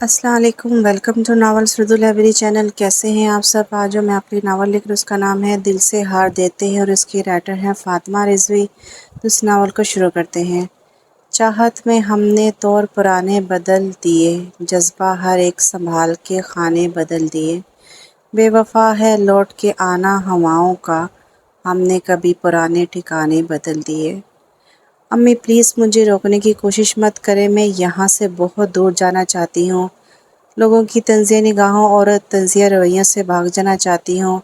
السلام علیکم، welcome to novels Urdu library channel. کیسے ہیں آپ سب؟ آج جو میں آپ کے ناول لکھ رہی ہوں اس کا نام ہے دل سے ہار دیتے ہیں اور اس کی رائٹر ہیں فاطمہ رضوی۔ تو اس ناول کو شروع کرتے ہیں۔ چاہت میں ہم نے طور پرانے بدل دیے، جذبہ ہر ایک سنبھال کے خانے بدل دیے۔ بے وفا ہے لوٹ کے آنا ہواؤں کا، ہم نے کبھی پرانے ٹھکانے بدل دیے۔ امی پلیز مجھے روکنے کی کوشش مت کریں، میں یہاں سے بہت دور جانا چاہتی ہوں۔ لوگوں کی طنزیہ نگاہوں اور طنزیہ رویوں سے بھاگ جانا چاہتی ہوں۔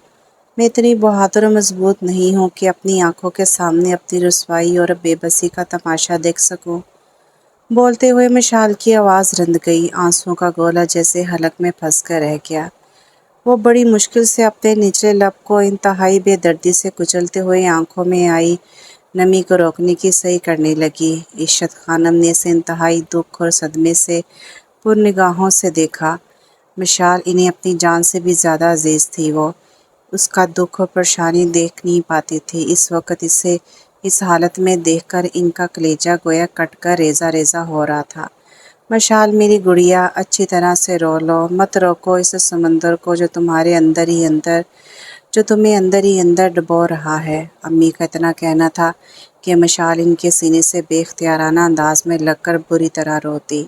میں اتنی بہادر و مضبوط نہیں ہوں کہ اپنی آنکھوں کے سامنے اپنی رسوائی اور بے بسی کا تماشا دیکھ سکوں۔ بولتے ہوئے مشال کی آواز رند گئی، آنسوؤں کا گولا جیسے حلق میں پھنس کر رہ گیا۔ وہ بڑی مشکل سے اپنے نچلے لب کو انتہائی بے دردی سے کچلتے ہوئے آنکھوں میں آئی نمی کو روکنے کی صحیح کرنے لگی۔ عشرت خانم نے اسے انتہائی دکھ اور صدمے سے پر نگاہوں سے دیکھا۔ مشال انہیں اپنی جان سے بھی زیادہ عزیز تھی۔ وہ اس کا دکھ اور پریشانی دیکھ نہیں پاتی تھی۔ اس وقت اسے اس حالت میں دیکھ کر ان کا کلیجہ گویا کٹ کر ریزہ ریزہ ہو رہا تھا۔ مشال میری گڑیا، اچھی طرح سے رو لو، مت روکو اس سمندر کو جو تمہارے اندر ہی اندر، جو تمہیں اندر ہی اندر ڈبو رہا ہے۔ امی کا اتنا کہنا تھا کہ مشال ان کے سینے سے بے اختیارانہ انداز میں لگ کر بری طرح روتی۔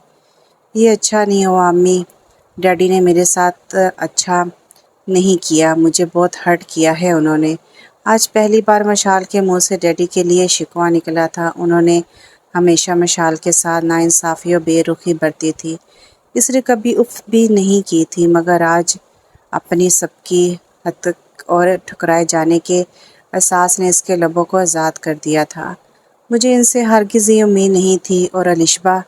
یہ اچھا نہیں ہوا امی، ڈیڈی نے میرے ساتھ اچھا نہیں کیا، مجھے بہت ہرٹ کیا ہے انہوں نے۔ آج پہلی بار مشال کے منہ سے ڈیڈی کے لیے شکوہ نکلا تھا۔ انہوں نے ہمیشہ مشال کے ساتھ ناانصافی اور بے رخی برتی تھی، اس نے کبھی اف بھی نہیں کی تھی، مگر آج اپنی سب کی حد تک اور ٹھکرائے جانے کے احساس نے اس کے لبوں کو آزاد کر دیا تھا۔ مجھے ان سے ہرگز یہ امید نہیں تھی، اور الشبہ،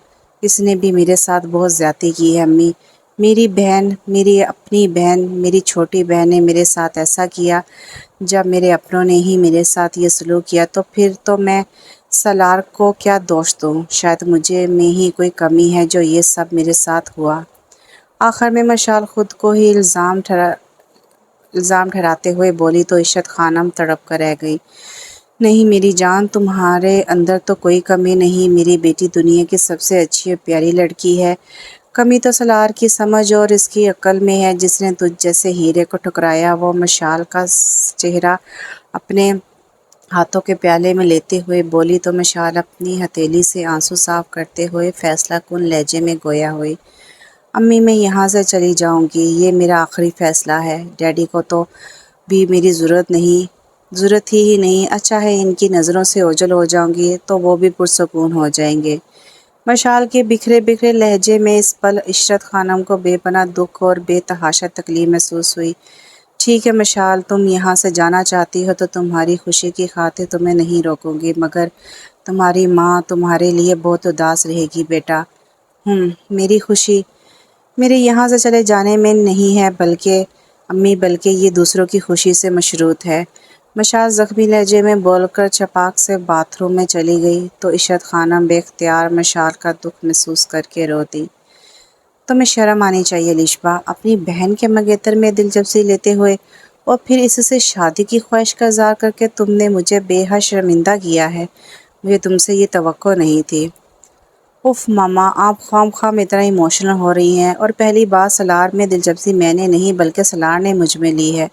اس نے بھی میرے ساتھ بہت زیادتی کی ہے امی۔ میری بہن، میری اپنی بہن، میری چھوٹی بہن نے میرے ساتھ ایسا کیا۔ جب میرے اپنوں نے ہی میرے ساتھ یہ سلوک کیا تو پھر تو میں سالار کو کیا دوش دوں؟ شاید مجھے میں ہی کوئی کمی ہے جو یہ سب میرے ساتھ ہوا۔ آخر میں مشال خود کو ہی الزام ٹھہراتے ہوئے بولی تو عشرت خانم تڑپ کر رہ گئی۔ نہیں میری جان، تمہارے اندر تو کوئی کمی نہیں، میری بیٹی دنیا کی سب سے اچھی اور پیاری لڑکی ہے۔ کمی تو سالار کی سمجھ اور اس کی عقل میں ہے، جس نے تجھ جیسے ہیرے کو ٹھکرایا۔ وہ مشال کا چہرہ اپنے ہاتھوں کے پیالے میں لیتے ہوئے بولی تو مشال اپنی ہتھیلی سے آنسو صاف کرتے ہوئے فیصلہ کن لہجے میں گویا ہوئی۔ امی میں یہاں سے چلی جاؤں گی، یہ میرا آخری فیصلہ ہے۔ ڈیڈی کو تو بھی میری ضرورت ہی نہیں، اچھا ہے ان کی نظروں سے اوجھل ہو جاؤں گی تو وہ بھی پرسکون ہو جائیں گے۔ مشال کے بکھرے بکھرے لہجے میں اس پل عشرت خانم کو بے پناہ دکھ اور بے تحاشا تکلیف محسوس ہوئی۔ ٹھیک ہے مشال، تم یہاں سے جانا چاہتی ہو تو تمہاری خوشی کی خاطر تمہیں نہیں روکوں گی، مگر تمہاری ماں تمہارے لیے بہت اداس رہے گی بیٹا۔ میری خوشی میرے یہاں سے چلے جانے میں نہیں ہے بلکہ یہ دوسروں کی خوشی سے مشروط ہے۔ مشال زخمی لہجے میں بول کر چھپاک سے باتھ روم میں چلی گئی تو عشرت خانم بے اختیار مشال کا دکھ محسوس کر کے رو دی۔ تمہیں شرم آنی چاہیے الشبہ، اپنی بہن کے منگیتر میں دلچسپی لیتے ہوئے اور پھر اس سے شادی کی خواہش کا اظہار کر کے تم نے مجھے بے حد شرمندہ کیا ہے۔ مجھے تم سے یہ توقع نہیں تھی۔ اف ماما، آپ خواہ خواہ اتنا ایموشنل ہو رہی ہیں، اور پہلی بات سالار میں دلچسپی میں نے نہیں بلکہ سالار نے مجھ میں لی ہے۔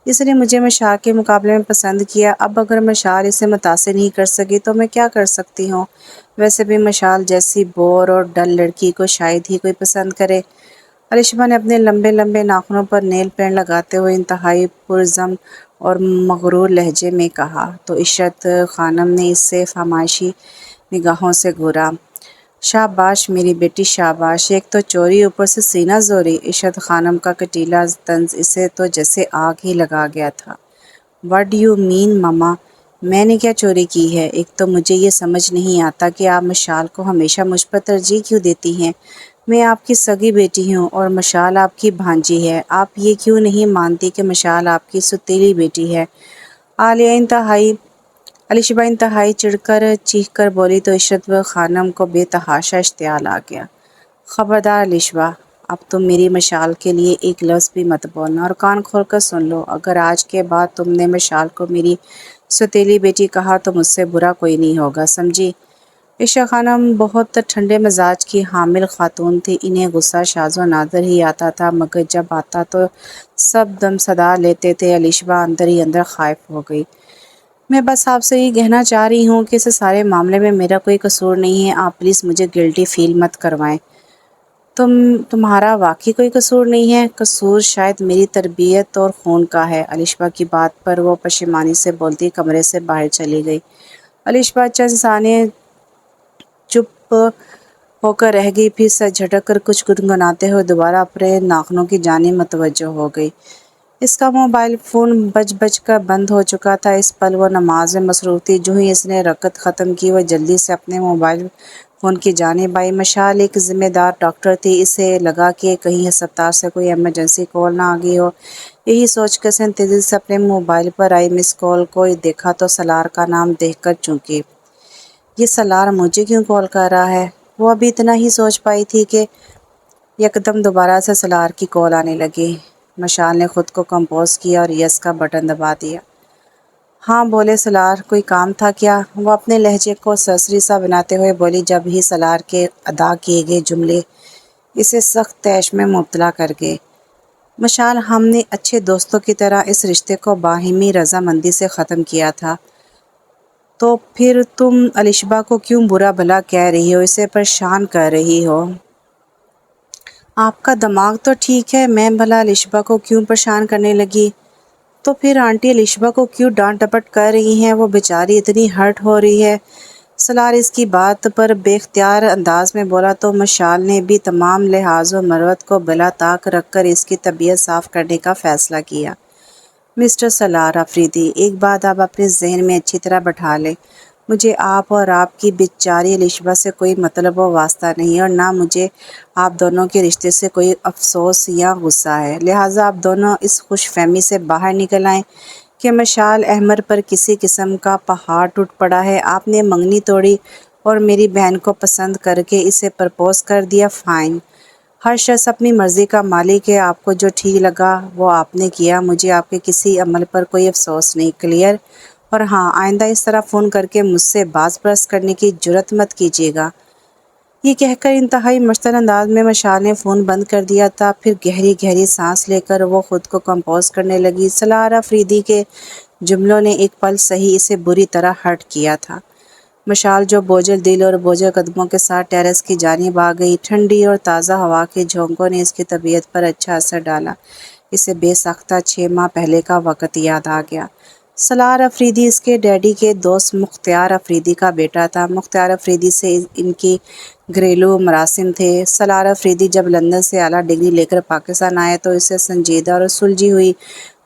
اس نے مجھے مشال کے مقابلے میں پسند کیا، اب اگر مشال اسے متاثر نہیں کر سکی تو میں کیا کر سکتی ہوں؟ ویسے بھی مشال جیسی بور اور ڈل لڑکی کو شاید ہی کوئی پسند کرے۔ الشبہ نے اپنے لمبے لمبے ناخنوں پر نیل پینٹ لگاتے ہوئے انتہائی پرزم اور مغرور لہجے میں کہا تو عشرت خانم نے اس سے فرمائشی نگاہوں سے گھورا۔ شاباش میری بیٹی شاباش، ایک تو چوری اوپر سے سینہ زوری۔ عشرت خانم کا کٹیلا طنز اسے تو جیسے آگ ہی لگا گیا تھا۔ واٹ ڈو یو مین ماما؟ میں نے کیا چوری کی ہے؟ ایک تو مجھے یہ سمجھ نہیں آتا کہ آپ مشال کو ہمیشہ مجھ پر ترجیح کیوں دیتی ہیں؟ میں آپ کی سگی بیٹی ہوں اور مشال آپ کی بھانجی ہے۔ آپ یہ کیوں نہیں مانتی کہ مشال آپ کی سوتیلی بیٹی ہے؟ الشبہ انتہائی چڑھ کر چیخ کر بولی تو عشرت خانم کو بے تحاشا اشتعال آ گیا۔ خبردار الشبہ، اب تم میری مشال کے لیے ایک لفظ بھی مت بولنا، اور کان کھول کر سن لو، اگر آج کے بعد تم نے مشال کو میری سوتیلی بیٹی کہا تو مجھ سے برا کوئی نہیں ہوگا، سمجھی؟ عشا خانم بہت ٹھنڈے مزاج کی حامل خاتون تھی، انہیں غصہ شاذ و نادر ہی آتا تھا، مگر جب آتا تو سب دم صدا لیتے تھے۔ الشبا اندر ہی اندر خائف ہو گئی۔ میں بس آپ سے یہ کہنا چاہ رہی ہوں کہ اس سارے معاملے میں میرا کوئی قصور نہیں ہے، آپ پلیز مجھے گلٹی فیل مت کروائیں۔ تمہارا واقعی کوئی قصور نہیں ہے؟ قصور شاید میری تربیت اور خون کا ہے۔ الشبا کی بات پر وہ پشیمانی سے بولتی کمرے سے باہر چلی گئی۔ الشبا چند ثانیے چپ ہو کر رہ گئی، پھر سر جھٹک کر کچھ گنگناتے ہوئے دوبارہ اپنے ناخنوں کی جانب متوجہ ہو گئی۔ اس کا موبائل فون بج بج کر بند ہو چکا تھا۔ اس پل وہ نماز میں مصروف تھی۔ جو ہی اس نے رکعت ختم کی، وہ جلدی سے اپنے موبائل فون کی جانب آئی۔ مشال ایک ذمہ دار ڈاکٹر تھی، اسے لگا کہ کہیں ہسپتال سے کوئی ایمرجنسی کال نہ آ گئی ہو۔ یہی سوچ کر اس نے تیزی سے اپنے موبائل پر آئی مس کال کو دیکھا تو سالار کا نام دیکھ کر چونکی۔ یہ سالار مجھے کیوں کال کر رہا ہے؟ وہ ابھی اتنا ہی سوچ پائی تھی کہ یکدم دوبارہ سے سالار کی کال آنے لگی۔ مشال نے خود کو کمپوز کیا اور یس کا بٹن دبا دیا۔ ہاں بولے سالار، کوئی کام تھا کیا؟ وہ اپنے لہجے کو سرسری سا بناتے ہوئے بولی۔ جب ہی سالار کے ادا کیے گئے جملے اسے سخت طیش میں مبتلا کر گئے۔ مشال، ہم نے اچھے دوستوں کی طرح اس رشتے کو باہمی رضامندی سے ختم کیا تھا، تو پھر تم الشبا کو کیوں برا بھلا کہہ رہی ہو، اسے پریشان کر رہی ہو؟ آپ کا دماغ تو ٹھیک ہے، میں بھلا الشبا کو کیوں پریشان کرنے لگی؟ تو پھر آنٹی الشبا کو کیوں ڈانٹ ڈپٹ کر رہی ہیں؟ وہ بیچاری اتنی ہرٹ ہو رہی ہے۔ سالار اس کی بات پر بے اختیار انداز میں بولا تو مشال نے بھی تمام لحاظ و مروت کو بلا طاق رکھ کر اس کی طبیعت صاف کرنے کا فیصلہ کیا۔ مسٹر سالار آفریدی، ایک بات آپ اپنے ذہن میں اچھی طرح بٹھا لیں، مجھے آپ اور آپ کی بیچاری الشبا سے کوئی مطلب و واسطہ نہیں، اور نہ مجھے آپ دونوں کے رشتے سے کوئی افسوس یا غصہ ہے۔ لہٰذا آپ دونوں اس خوش فہمی سے باہر نکل آئیں کہ مشال احمر پر کسی قسم کا پہاڑ ٹوٹ پڑا ہے۔ آپ نے منگنی توڑی اور میری بہن کو پسند کر کے اسے پرپوز کر دیا، فائن۔ ہر شخص اپنی مرضی کا مالک ہے، آپ کو جو ٹھیک لگا وہ آپ نے کیا، مجھے آپ کے کسی عمل پر کوئی افسوس نہیں، کلیئر؟ اور ہاں، آئندہ اس طرح فون کر کے مجھ سے باز پرس کرنے کی جرات مت کیجیے گا۔ یہ کہہ کر انتہائی مشتعل انداز میں مشال نے فون بند کر دیا تھا۔ پھر گہری گہری سانس لے کر وہ خود کو کمپوز کرنے لگی۔ سالار آفریدی کے جملوں نے ایک پل سہی اسے بری طرح ہرٹ کیا تھا۔ مشال جو بوجھل دل اور بوجھل قدموں کے ساتھ ٹیرس کی جانب آ گئی۔ ٹھنڈی اور تازہ ہوا کے جھونکوں نے اس کی طبیعت پر اچھا اثر ڈالا۔ اسے بے ساختہ 6 ماہ پہلے کا وقت یاد آ گیا۔ سالار آفریدی اس کے ڈیڈی کے دوست مختار آفریدی کا بیٹا تھا۔ مختار آفریدی سے ان کی گھریلو مراسم تھے۔ سالار آفریدی جب لندن سے اعلیٰ ڈگری لے کر پاکستان آئے تو اسے سنجیدہ اور سلجھی ہوئی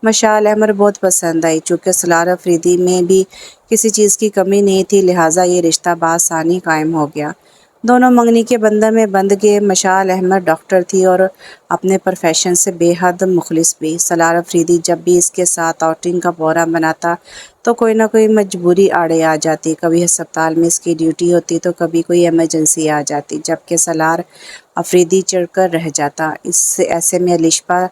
مشال احمر بہت پسند آئی۔ چونکہ سالار آفریدی میں بھی کسی چیز کی کمی نہیں تھی، لہٰذا یہ رشتہ بآسانی قائم ہو گیا۔ دونوں منگنی کے بندر میں بندھ گئے۔ مشال احمر ڈاکٹر تھی اور اپنے پروفیشن سے بے حد مخلص بھی۔ سالار آفریدی جب بھی اس کے ساتھ آؤٹنگ کا پروگرام بناتا تو کوئی نہ کوئی مجبوری آڑے آ جاتی، کبھی ہسپتال میں اس کی ڈیوٹی ہوتی تو کبھی کوئی ایمرجنسی آ جاتی، جبکہ سالار آفریدی چڑھ کر رہ جاتا۔ ایسے میں الشبا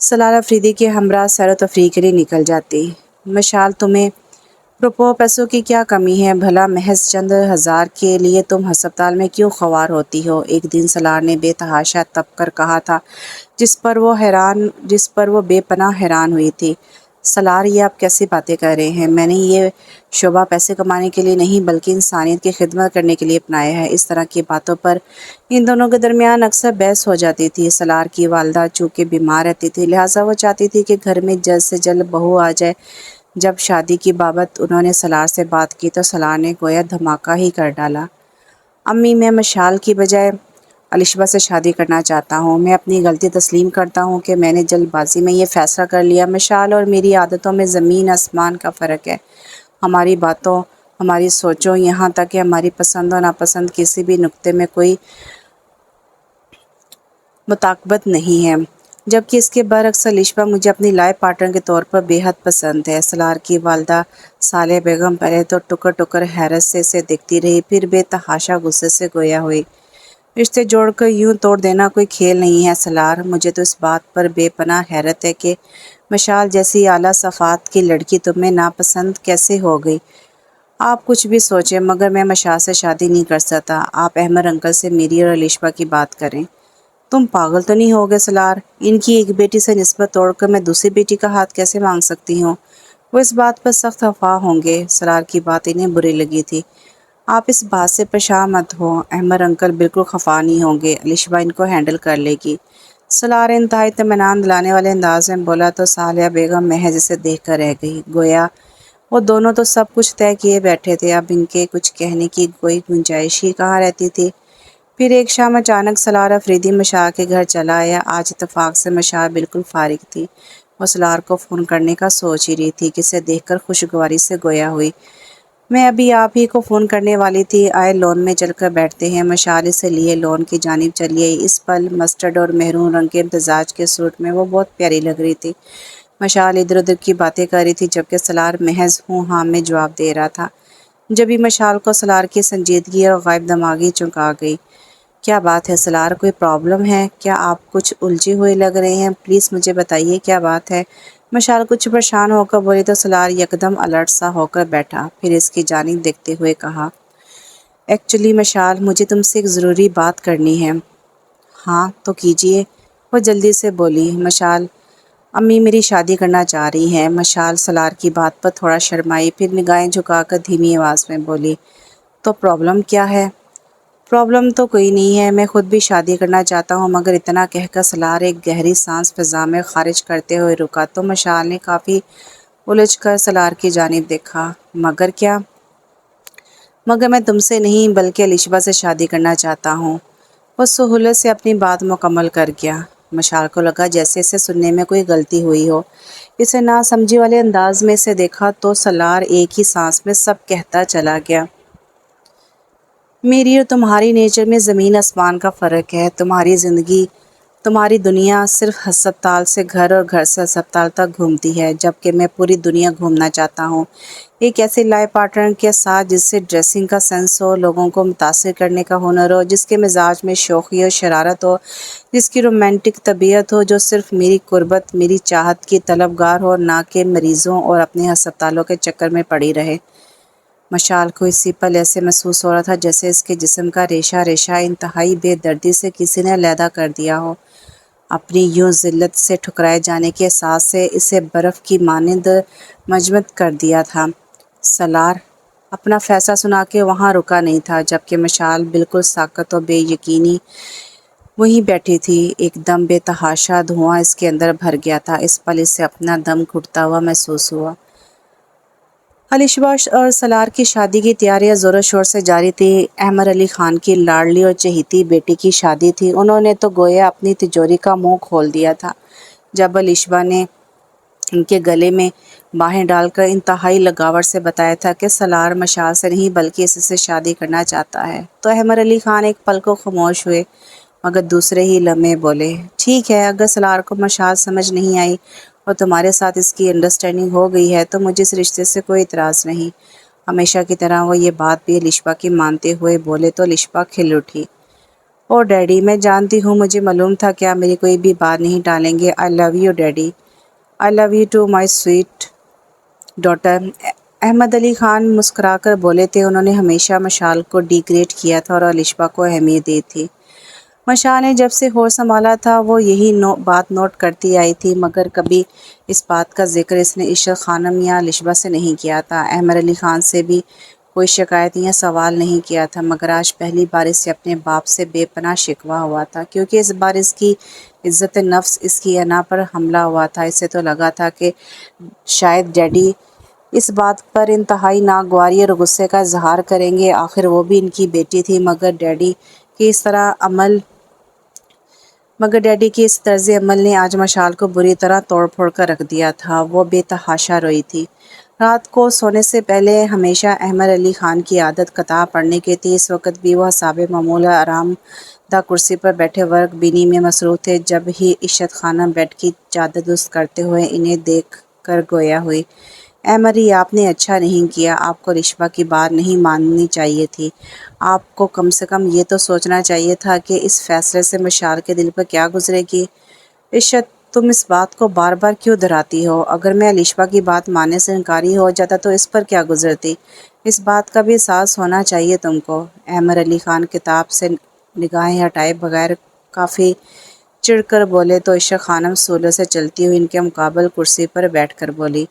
سالار آفریدی کے ہمراہ سیر و تفریح کے لیے نکل جاتی۔ مشال، تمہیں روپوں پیسوں کی کیا کمی ہے؟ بھلا محض چند ہزار کے لیے تم ہسپتال میں کیوں خوار ہوتی ہو؟ ایک دن سالار نے بے تحاشا تپ کر کہا تھا، جس پر وہ بے پناہ حیران ہوئی تھی۔ سالار، یہ آپ کیسی باتیں کر رہے ہیں؟ میں نے یہ شعبہ پیسے کمانے کے لیے نہیں بلکہ انسانیت کی خدمت کرنے کے لیے اپنایا ہے۔ اس طرح کی باتوں پر ان دونوں کے درمیان اکثر بحث ہو جاتی تھی۔ سالار کی والدہ چونکہ بیمار رہتی تھی، لہٰذا وہ چاہتی تھی کہ گھر میں جلد سے جلد بہو آ جائے۔ جب شادی کی بابت انہوں نے سالار سے بات کی تو سالار نے گویا دھماکہ ہی کر ڈالا۔ امی، میں مشال کی بجائے الشبا سے شادی کرنا چاہتا ہوں۔ میں اپنی غلطی تسلیم کرتا ہوں کہ میں نے جلد بازی میں یہ فیصلہ کر لیا۔ مشال اور میری عادتوں میں زمین آسمان کا فرق ہے۔ ہماری باتوں، ہماری سوچوں، یہاں تک کہ ہماری پسند و ناپسند کسی بھی نقطے میں کوئی مطابقت نہیں ہے، جبکہ اس کے برعکس الشبا مجھے اپنی لائف پارٹنر کے طور پر بے حد پسند ہے۔ سالار کی والدہ صالح بیگم پہلے تو ٹکر ٹکر حیرت سے اسے دیکھتی رہی، پھر بے تحاشا غصے سے گویا ہوئی۔ رشتے جوڑ کر یوں توڑ دینا کوئی کھیل نہیں ہے سالار۔ مجھے تو اس بات پر بے پناہ حیرت ہے کہ مشال جیسی اعلیٰ صفات کی لڑکی تمہیں ناپسند کیسے ہو گئی۔ آپ کچھ بھی سوچیں مگر میں مشال سے شادی نہیں کر سکتا۔ آپ احمد انکل سے میری اور علیشبا کی بات کریں۔ تم پاگل تو نہیں ہوگے سلار؟ ان کی ایک بیٹی سے نسبت توڑ کر میں دوسری بیٹی کا ہاتھ کیسے مانگ سکتی ہوں؟ وہ اس بات پر سخت خفا ہوں گے۔ سلار کی بات انہیں بری لگی تھی۔ آپ اس بات سے پریشان مت ہو، احمد انکل بالکل خفا نہیں ہوں گے، علیشبا ان کو ہینڈل کر لے گی۔ سلار انتہائی اطمینان دلانے والے انداز میں بولا تو صالحہ بیگم محض اسے دیکھ کر رہ گئی۔ گویا وہ دونوں تو سب کچھ طے کیے بیٹھے تھے، اب ان کے کچھ کہنے کی کوئی گنجائش ہی کہاں رہتی تھی۔ پھر ایک شام اچانک سلار افریدی مشال کے گھر چلا آیا۔ آج اتفاق سے مشال بالکل فارغ تھی۔ وہ سلار کو فون کرنے کا سوچ ہی رہی تھی کہ اسے دیکھ کر خوشگواری سے گویا ہوئی، میں ابھی آپ ہی کو فون کرنے والی تھی، آئے لون میں چل کر بیٹھتے ہیں۔ مشال اسے لیے لون کی جانب چلی آئی۔ اس پل مسٹرڈ اور میرون رنگ کے امتزاج کے سوٹ میں وہ بہت پیاری لگ رہی تھی۔ مشال ادھر ادھر کی باتیں کر رہی تھی جبکہ سلار محض ہوں ہاں میں جواب دے رہا تھا۔ جبھی مشال کو سلار کی سنجیدگی اور غائب دماغی چونکا گئی۔ کیا بات ہے سلار، کوئی پرابلم ہے کیا؟ آپ کچھ الجھے ہوئے لگ رہے ہیں، پلیز مجھے بتائیے کیا بات ہے؟ مشال کچھ پریشان ہو کر بولی تو سلار یکدم الرٹ سا ہو کر بیٹھا، پھر اس کی جانب دیکھتے ہوئے کہا، ایکچولی مشال مجھے تم سے ایک ضروری بات کرنی ہے۔ ہاں تو کیجیے، وہ جلدی سے بولی۔ مشال، امی میری شادی کرنا چاہ رہی ہیں۔ مشال سلار کی بات پر تھوڑا شرمائی، پھر نگاہیں جھکا کر دھیمی آواز میں بولی، تو پرابلم کیا ہے؟ پرابلم تو کوئی نہیں ہے، میں خود بھی شادی کرنا چاہتا ہوں، مگر اتنا کہہ کر سلار ایک گہری سانس فضا میں خارج کرتے ہوئے رکا تو مشال نے کافی الجھ کر سلار کی جانب دیکھا۔ مگر کیا؟ مگر میں تم سے نہیں بلکہ علیشبا سے شادی کرنا چاہتا ہوں۔ وہ سہولت سے اپنی بات مکمل کر گیا۔ مشال کو لگا جیسے اسے سننے میں کوئی غلطی ہوئی ہو۔ اسے ناسمجھی والے انداز میں سے دیکھا تو سلار ایک ہی سانس میں سب کہتا چلا گیا، میری اور تمہاری نیچر میں زمین آسمان کا فرق ہے۔ تمہاری زندگی، تمہاری دنیا صرف ہسپتال سے گھر اور گھر سے ہسپتال تک گھومتی ہے، جبکہ میں پوری دنیا گھومنا چاہتا ہوں، ایک ایسے لائف پارٹنر کے ساتھ جس سے ڈریسنگ کا سینس ہو، لوگوں کو متاثر کرنے کا ہنر ہو، جس کے مزاج میں شوخی اور شرارت ہو، جس کی رومانٹک طبیعت ہو، جو صرف میری قربت، میری چاہت کی طلبگار ہو، نہ کہ مریضوں اور اپنے ہسپتالوں کے چکر میں پڑی رہے۔ مشال کو اسی پل ایسے محسوس ہو رہا تھا جیسے اس کے جسم کا ریشہ ریشہ انتہائی بے دردی سے کسی نے علیحدہ کر دیا ہو۔ اپنی یوں ذلت سے ٹھکرائے جانے کے احساس سے اسے برف کی مانند مجمد کر دیا تھا۔ سلار اپنا فیصلہ سنا کے وہاں رکا نہیں تھا، جبکہ مشال بالکل ساکت و بے یقینی وہیں بیٹھی تھی۔ ایک دم بے تحاشا دھواں اس کے اندر بھر گیا تھا۔ اس پل اسے اپنا دم گھٹتا ہوا محسوس ہوا۔ علیشبا اور سلار کی شادی کی تیاریاں زور و شور سے جاری تھی۔ احمد علی خان کی لاڈلی اور چہیتی بیٹی کی شادی تھی۔ انہوں نے تو گویا اپنی تجوری کا منہ کھول دیا تھا جب علیشبا نے ان کے گلے میں باہیں ڈال کر انتہائی لگاوٹ سے بتایا تھا کہ سلار مشال سے نہیں بلکہ اس سے شادی کرنا چاہتا ہے، تو احمد علی خان ایک پل کو خاموش ہوئے، مگر دوسرے ہی لمحے بولے، ٹھیک ہے، اگر سلار کو مشال سمجھ نہیں آئی اور تمہارے ساتھ اس کی انڈرسٹینڈنگ ہو گئی ہے تو مجھے اس رشتے سے کوئی اعتراض نہیں۔ ہمیشہ کی طرح وہ یہ بات بھی علیشبا کی مانتے ہوئے بولے تو علیشبا کھل اٹھی، او ڈیڈی، میں جانتی ہوں، مجھے معلوم تھا کہ آپ میری کوئی بھی بات نہیں ٹالیں گے۔ I love you daddy. I love you too my sweet daughter. Ahmad Ali Khan مسکرا کر بولے تھے، انہوں نے ہمیشہ مشال کو ڈیگریڈ کیا تھا اور علیشبا کو اہمیت دی تھی۔ مشال نے جب سے ہوش سنبھالا تھا وہ یہی بات نوٹ کرتی آئی تھی، مگر کبھی اس بات کا ذکر اس نے عشرت خانم یا علیشبا سے نہیں کیا تھا۔ احمد علی خان سے بھی کوئی شکایت یا سوال نہیں کیا تھا، مگر آج پہلی بار اسے اپنے باپ سے بے پناہ شکوہ ہوا تھا، کیونکہ اس بار اس کی عزت نفس، اس کی انا پر حملہ ہوا تھا۔ اسے تو لگا تھا کہ شاید ڈیڈی اس بات پر انتہائی ناگواری اور غصے کا اظہار کریں گے، آخر وہ بھی ان کی بیٹی تھی، مگر ڈیڈی کی اس طرز عمل نے آج مشال کو بری طرح توڑ پھوڑ کر رکھ دیا تھا۔ وہ بے تحاشا روئی تھی۔ رات کو سونے سے پہلے ہمیشہ احمد علی خان کی عادت کتاب پڑھنے کی تھی۔ اس وقت بھی وہ حساب معمول آرام دہ کرسی پر بیٹھے ورق بینی میں مصروف تھے، جب ہی عشرت خانم بیڈ کی چادر درست کرتے ہوئے انہیں دیکھ کر گویا ہوئی، احمد جی، آپ نے اچھا نہیں کیا، آپ کو علیشبا کی بات نہیں ماننی چاہیے تھی، آپ کو کم سے کم یہ تو سوچنا چاہیے تھا کہ اس فیصلے سے مشال کے دل پر کیا گزرے گی۔ عشرت تم اس بات کو بار بار کیوں دہراتی ہو؟ اگر میں الشبا کی بات ماننے سے انکاری ہو جاتا تو اس پر کیا گزرتی؟ اس بات کا بھی احساس ہونا چاہیے تم کو۔ احمد علی خان کتاب سے نگاہیں ہٹائے بغیر کافی چڑھ کر بولے تو عائشہ خانم سولوں سے چلتی ہوئی ان کے مقابل کرسی پر بیٹھ کر بولی،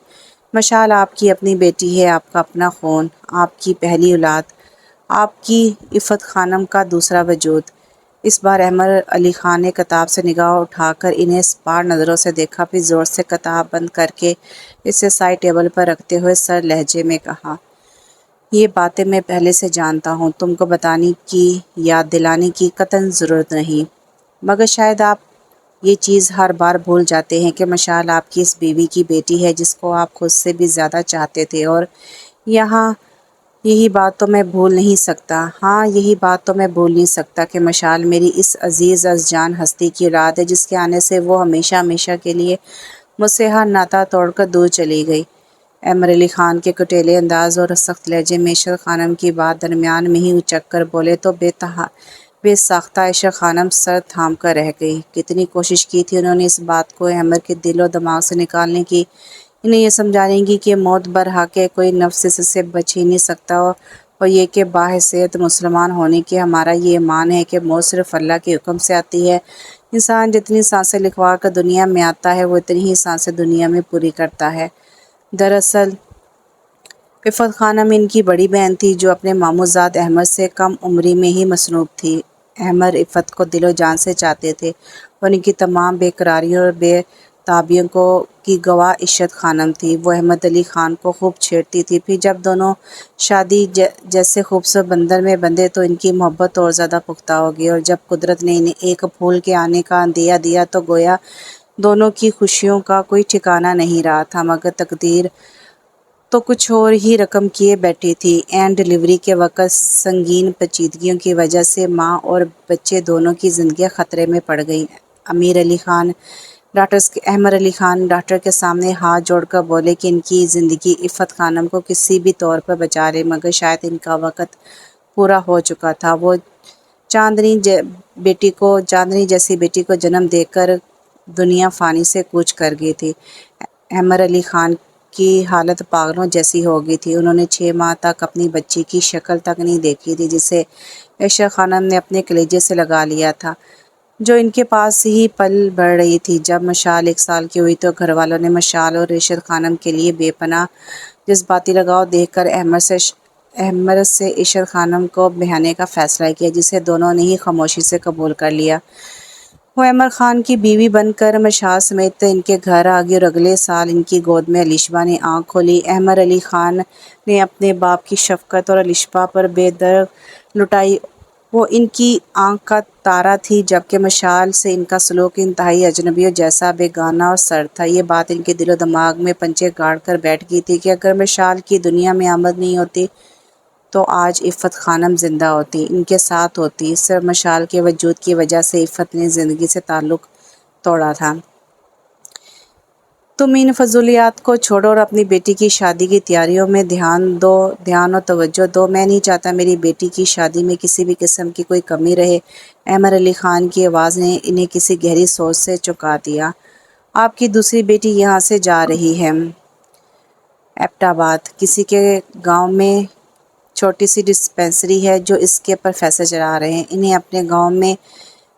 مشال آپ کی اپنی بیٹی ہے، آپ کا اپنا خون، آپ کی پہلی اولاد، آپ کی عفت خانم کا دوسرا وجود۔ اس بار احمد علی خان نے کتاب سے نگاہ اٹھا کر انہیں اسپار نظروں سے دیکھا، پھر زور سے کتاب بند کر کے اسے سائڈ ٹیبل پر رکھتے ہوئے سر لہجے میں کہا، یہ باتیں میں پہلے سے جانتا ہوں، تم کو بتانے کی، یاد دلانے کی قطعاً ضرورت نہیں، مگر شاید آپ یہ چیز ہر بار بھول جاتے ہیں کہ مشال آپ کی اس بیوی کی بیٹی ہے جس کو آپ خود سے بھی زیادہ چاہتے تھے، اور یہاں یہی بات تو میں بھول نہیں سکتا، ہاں یہی بات تو میں بھول نہیں سکتا کہ مشال میری اس عزیز از جان ہستی کی اولاد ہے جس کے آنے سے وہ ہمیشہ ہمیشہ کے لیے مجھ سے ہر ناطہ توڑ کر دور چلی گئی۔ احمد علی خان کے کٹیلے انداز اور سخت لہجے میں عائشہ خانم کی بات درمیان میں ہی اچک کر بولے تو بے ساختہ عائشہ خانم سر تھام کر رہ گئی۔ کتنی کوشش کی تھی انہوں نے اس بات کو احمد کے دل و دماغ سے نکالنے کی، انہیں یہ سمجھانے کی کہ موت برحق ہے، کوئی نفس اس سے بچ ہی نہیں سکتا، اور یہ کہ باحیثیت مسلمان ہونے کے ہمارا یہ ایمان ہے کہ موت صرف اللہ کے حکم سے آتی ہے، انسان جتنی سانسیں لکھوا کر دنیا میں آتا ہے وہ اتنی ہی سانسیں دنیا میں پوری کرتا ہے۔ دراصل عفت خانم ان کی بڑی بہن تھی جو اپنے ماموں زاد احمد سے کم عمری میں ہی مصنوع تھی۔ احمد عفت کو دل و جان سے چاہتے تھے اور ان کی تمام بے قراریوں اور بے تابیوں کی گواہ عائشہ خانم تھی۔ وہ احمد علی خان کو خوب چھیڑتی تھی، پھر جب دونوں شادی جیسے خوبصورت بندر میں بندھے تو ان کی محبت اور زیادہ پختہ ہوگی، اور جب قدرت نے انہیں ایک پھول کے آنے کا عندیہ دیا تو گویا دونوں کی خوشیوں کا کوئی ٹھکانہ نہیں رہا تھا، مگر تقدیر تو کچھ اور ہی رقم کیے بیٹھی تھی۔ عین ڈلیوری کے وقت سنگین پیچیدگیوں کی وجہ سے ماں اور بچے دونوں کی زندگیاں خطرے میں پڑ گئیں۔ احمد علی خان ڈاکٹر کے سامنے ہاتھ جوڑ کر بولے کہ ان کی زندگی عفت خانم کو کسی بھی طور پر بچا لے، مگر شاید ان کا وقت پورا ہو چکا تھا۔ وہ چاندنی جیسی بیٹی کو جنم دے کر دنیا فانی سے کوچ کر گئی تھی۔ احمد علی خان کی حالت پاگلوں جیسی ہو گئی تھی، انہوں نے 6 ماہ تک اپنی بچی کی شکل تک نہیں دیکھی تھی جسے عائشہ خانم نے اپنے کلیجے سے لگا لیا تھا، جو ان کے پاس ہی پل بڑھ رہی تھی۔ جب مشال 1 سال کی ہوئی تو گھر والوں نے مشال اور راشد خانم کے لیے بے پناہ جذباتی لگاؤ دیکھ کر احمد سے عائشہ خانم کو بہانے کا فیصلہ کیا، جسے دونوں نے ہی خاموشی سے قبول کر لیا۔ وہ احمد خان کی بیوی بن کر مشال سمیت ان کے گھر آ گئی اور اگلے سال ان کی گود میں الشبا نے آنکھ کھولی۔ احمد علی خان نے اپنے باپ کی شفقت اور الشبا پر بے درد لٹائی، وہ ان کی آنکھ کا تارا تھی، جبکہ مشال سے ان کا سلوک انتہائی اجنبیوں جیسا بیگانہ اور سرد تھا۔ یہ بات ان کے دل و دماغ میں پنجے گاڑ کر بیٹھ گئی تھی کہ اگر مشال کی دنیا میں آمد نہیں ہوتی تو آج عفت خانم زندہ ہوتی، ان کے ساتھ ہوتی۔ صرف مشال کے وجود کی وجہ سے عفت نے زندگی سے تعلق توڑا تھا۔ تم ان فضولیات کو چھوڑو اور اپنی بیٹی کی شادی کی تیاریوں میں دھیان و توجہ دو۔ میں نہیں چاہتا میری بیٹی کی شادی میں کسی بھی قسم کی کوئی کمی رہے۔ احمد علی خان کی آواز نے انہیں کسی گہری سوچ سے چونکا دیا۔ آپ کی دوسری بیٹی یہاں سے جا رہی ہے ایبٹ آباد، کسی کے گاؤں میں چھوٹی سی ڈسپنسری ہے جو اس کے پروفیسر چلا رہے ہیں، انہیں اپنے گاؤں میں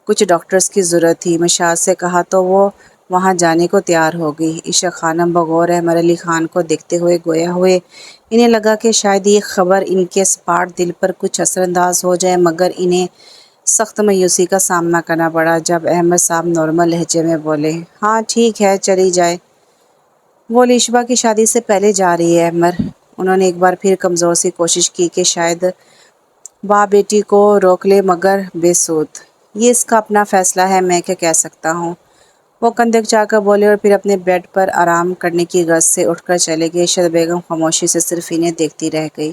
کچھ ڈاکٹرز کی ضرورت تھی، مشال سے کہا تو وہ وہاں جانے کو تیار ہو گئی۔ عائشہ خانم بغور احمد علی خان کو دیکھتے ہوئے انہیں لگا کہ شاید یہ خبر ان کے سپاٹ دل پر کچھ اثر انداز ہو جائے، مگر انہیں سخت مایوسی کا سامنا کرنا پڑا جب احمد صاحب نارمل لہجے میں بولے، ہاں ٹھیک ہے چلی جائے، وہ الشبا کی شادی سے پہلے جا رہی ہے احمد۔ انہوں نے ایک بار پھر کمزور سی کوشش کی کہ شاید باپ بیٹی کو روک لے، مگر بے سود۔ یہ اس کا اپنا فیصلہ ہے، میں کیا کہہ سکتا ہوں؟ وہ کندھے اکچا کر بولے اور پھر اپنے بیڈ پر آرام کرنے کی غرض سے اٹھ کر چلے گئے۔ عائشہ بیگم خاموشی سے صرف انہیں دیکھتی رہ گئی۔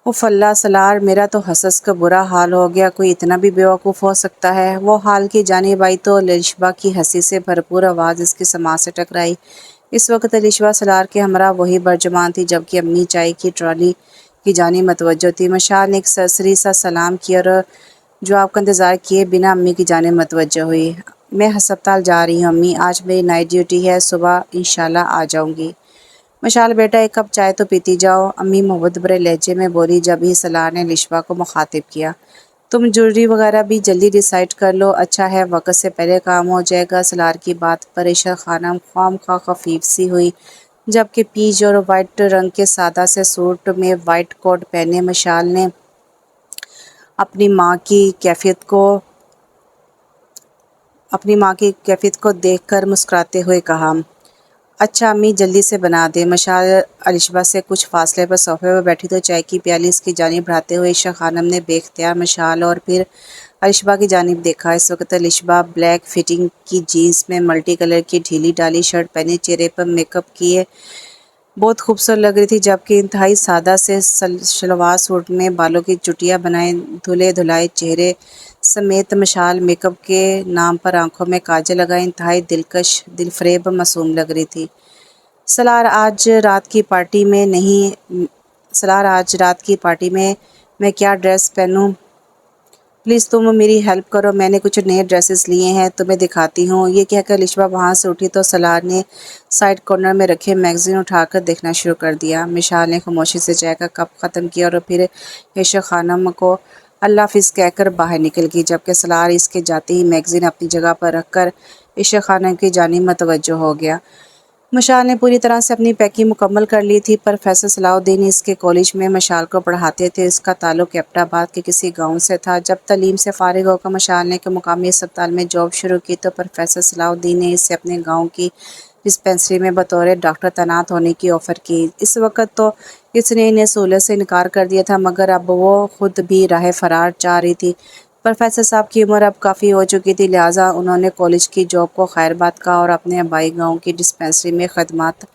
اف اللہ سالار، میرا تو ہنس کا برا حال ہو گیا، کوئی اتنا بھی بے وقوف ہو سکتا ہے؟ وہ حال کی جانب آئی تو الشبا کی ہنسی سے بھرپور آواز اس کی سماعت سے ٹکرائی۔ اس وقت الشبا سالار کے ہمراہ وہی برجمان تھی، جبکہ امی چائے کی ٹرالی کی جانب متوجہ تھی۔ مشال نے ایک سرسری سا سلام کیا اور جواب کا انتظار کیے بنا امی کی جانب متوجہ ہوئی۔ میں ہسپتال جا رہی ہوں امی، آج میری نائٹ ڈیوٹی ہے، صبح انشاءاللہ آ جاؤں گی۔ مشال بیٹا ایک کپ چائے تو پیتی جاؤ، امی محبت برے لہجے میں بولی جب ہی سلار نے لشبہ کو مخاطب کیا۔ تم جوڑی وغیرہ بھی جلدی ڈیسائیڈ کر لو، اچھا ہے وقت سے پہلے کام ہو جائے گا۔ سلار کی بات پر عائشہ خانم خواہ خفیف سی ہوئی، جبکہ پیچ اور وائٹ رنگ کے سادہ سے سوٹ میں وائٹ کوٹ پہنے مشال نے اپنی ماں کی کیفیت کو دیکھ کر مسکراتے ہوئے کہا، اچھا امی جلدی سے بنا دیں۔ مشال الشبہ سے کچھ فاصلے پر صوفے پر بیٹھی تو چائے کی پیالی اس کی جانب بڑھاتے ہوئے عائشہ خانم نے بے اختیار مشال اور پھر الشبہ کی جانب دیکھا۔ اس وقت الشبہ بلیک فٹنگ کی جینس میں ملٹی کلر کی ڈھیلی ڈالی شرٹ پہنے چہرے پر میک اپ کیے بہت خوبصورت لگ رہی تھی، جبکہ انتہائی سادہ سے شلوار سوٹ میں بالوں کی چٹیاں بنائے دھلے دھلائے چہرے سمیت مشال میک اپ کے نام پر آنکھوں میں کاجل لگائے انتہائی دلکش دل فریب معصوم لگ رہی تھی۔ سلار آج رات کی پارٹی میں کیا ڈریس پہنوں؟ پلیز تم میری ہیلپ کرو، میں نے کچھ نئے ڈریسز لیے ہیں، تمہیں دکھاتی ہوں۔ یہ کہہ کر الشبہ وہاں سے اٹھی تو سلار نے سائڈ کارنر میں رکھے میگزین اٹھا کر دیکھنا شروع کر دیا۔ مشال نے خاموشی سے چائے کا کپ ختم کیا اور پھر عائشہ خانم کو اللہ حافظ کہہ کر باہر نکل گئی، جبکہ سلار اس کے جاتے ہی میگزین اپنی جگہ پر رکھ کر عائشہ خانم کی جانب متوجہ ہو گیا۔ مشال نے پوری طرح سے اپنی پیکنگ مکمل کر لی تھی۔ پروفیسر صلاح الدین اس کے کالج میں مشال کو پڑھاتے تھے۔ اس کا تعلق ایبٹ آباد کے کسی گاؤں سے تھا۔ جب تعلیم سے فارغ ہو کر مشال نے کہ مقامی اسپتال میں جاب شروع کی تو پروفیسر صلاح الدین نے اسے اپنے گاؤں کی ڈسپنسری میں بطور ڈاکٹر تعینات ہونے کی آفر کی۔ اس وقت تو اس نے انہیں سہولت سے انکار کر دیا تھا، مگر اب وہ خود بھی راہ فرار چاہ رہی تھی۔ پروفیسر صاحب کی عمر اب کافی ہو چکی تھی، لہٰذا انہوں نے کالج کی جاب کو خیر بات کہا اور اپنے آبائی گاؤں کی ڈسپنسری میں خدمات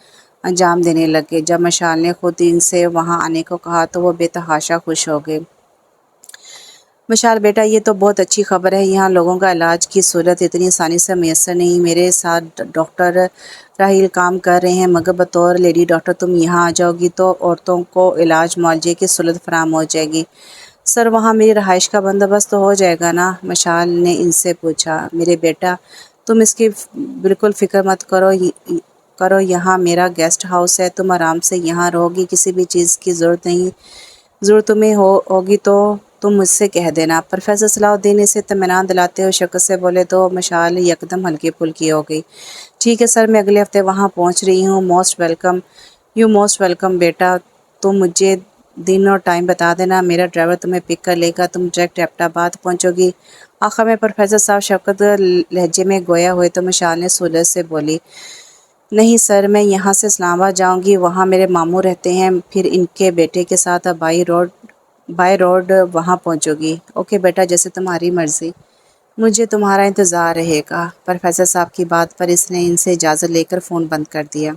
انجام دینے لگے۔ جب مشال نے خود ان سے وہاں آنے کو کہا تو وہ بے تحاشا خوش ہو گئے۔ مشال بیٹا یہ تو بہت اچھی خبر ہے، یہاں لوگوں کا علاج کی سہولت اتنی آسانی سے میسر نہیں۔ میرے ساتھ ڈاکٹر راحیل کام کر رہے ہیں، مگر بطور لیڈی ڈاکٹر تم یہاں آ جاؤ گی تو عورتوں کو علاج معالجے کی سہولت فراہم ہو جائے گی۔ سر وہاں میری رہائش کا بندوبست تو ہو جائے گا نا؟ مشال نے ان سے پوچھا۔ میرے بیٹا تم اس کی بالکل فکر مت کرو، یہاں میرا گیسٹ ہاؤس ہے، تم آرام سے یہاں رہو گی، کسی بھی چیز کی ضرورت تمہیں ہوگی تو تم مجھ سے کہہ دینا۔ پروفیسر صلاح الدین اسے اطمینان دلاتے ہوئے شکل سے بولے تو مشال یکدم ہلکی پھلکی ہو گئی۔ ٹھیک ہے سر، میں اگلے ہفتے وہاں پہنچ رہی ہوں۔ موسٹ ویلکم بیٹا، تم مجھے دن اور ٹائم بتا دینا، میرا ڈرائیور تمہیں پک کر لے گا، تم ڈائریکٹ ایبٹ آباد پہنچو گی۔ آخر میں پروفیسر صاحب شفقت لہجے میں گویا ہوئے تو مشال نے سہولت سے بولی، نہیں سر، میں یہاں سے اسلام آباد جاؤں گی، وہاں میرے ماموں رہتے ہیں، پھر ان کے بیٹے کے ساتھ بائی روڈ وہاں پہنچو گی۔ اوکے بیٹا، جیسے تمہاری مرضی، مجھے تمہارا انتظار رہے گا۔ پروفیسر صاحب کی بات پر اس نے ان سے اجازت لے کر فون بند کر دیا۔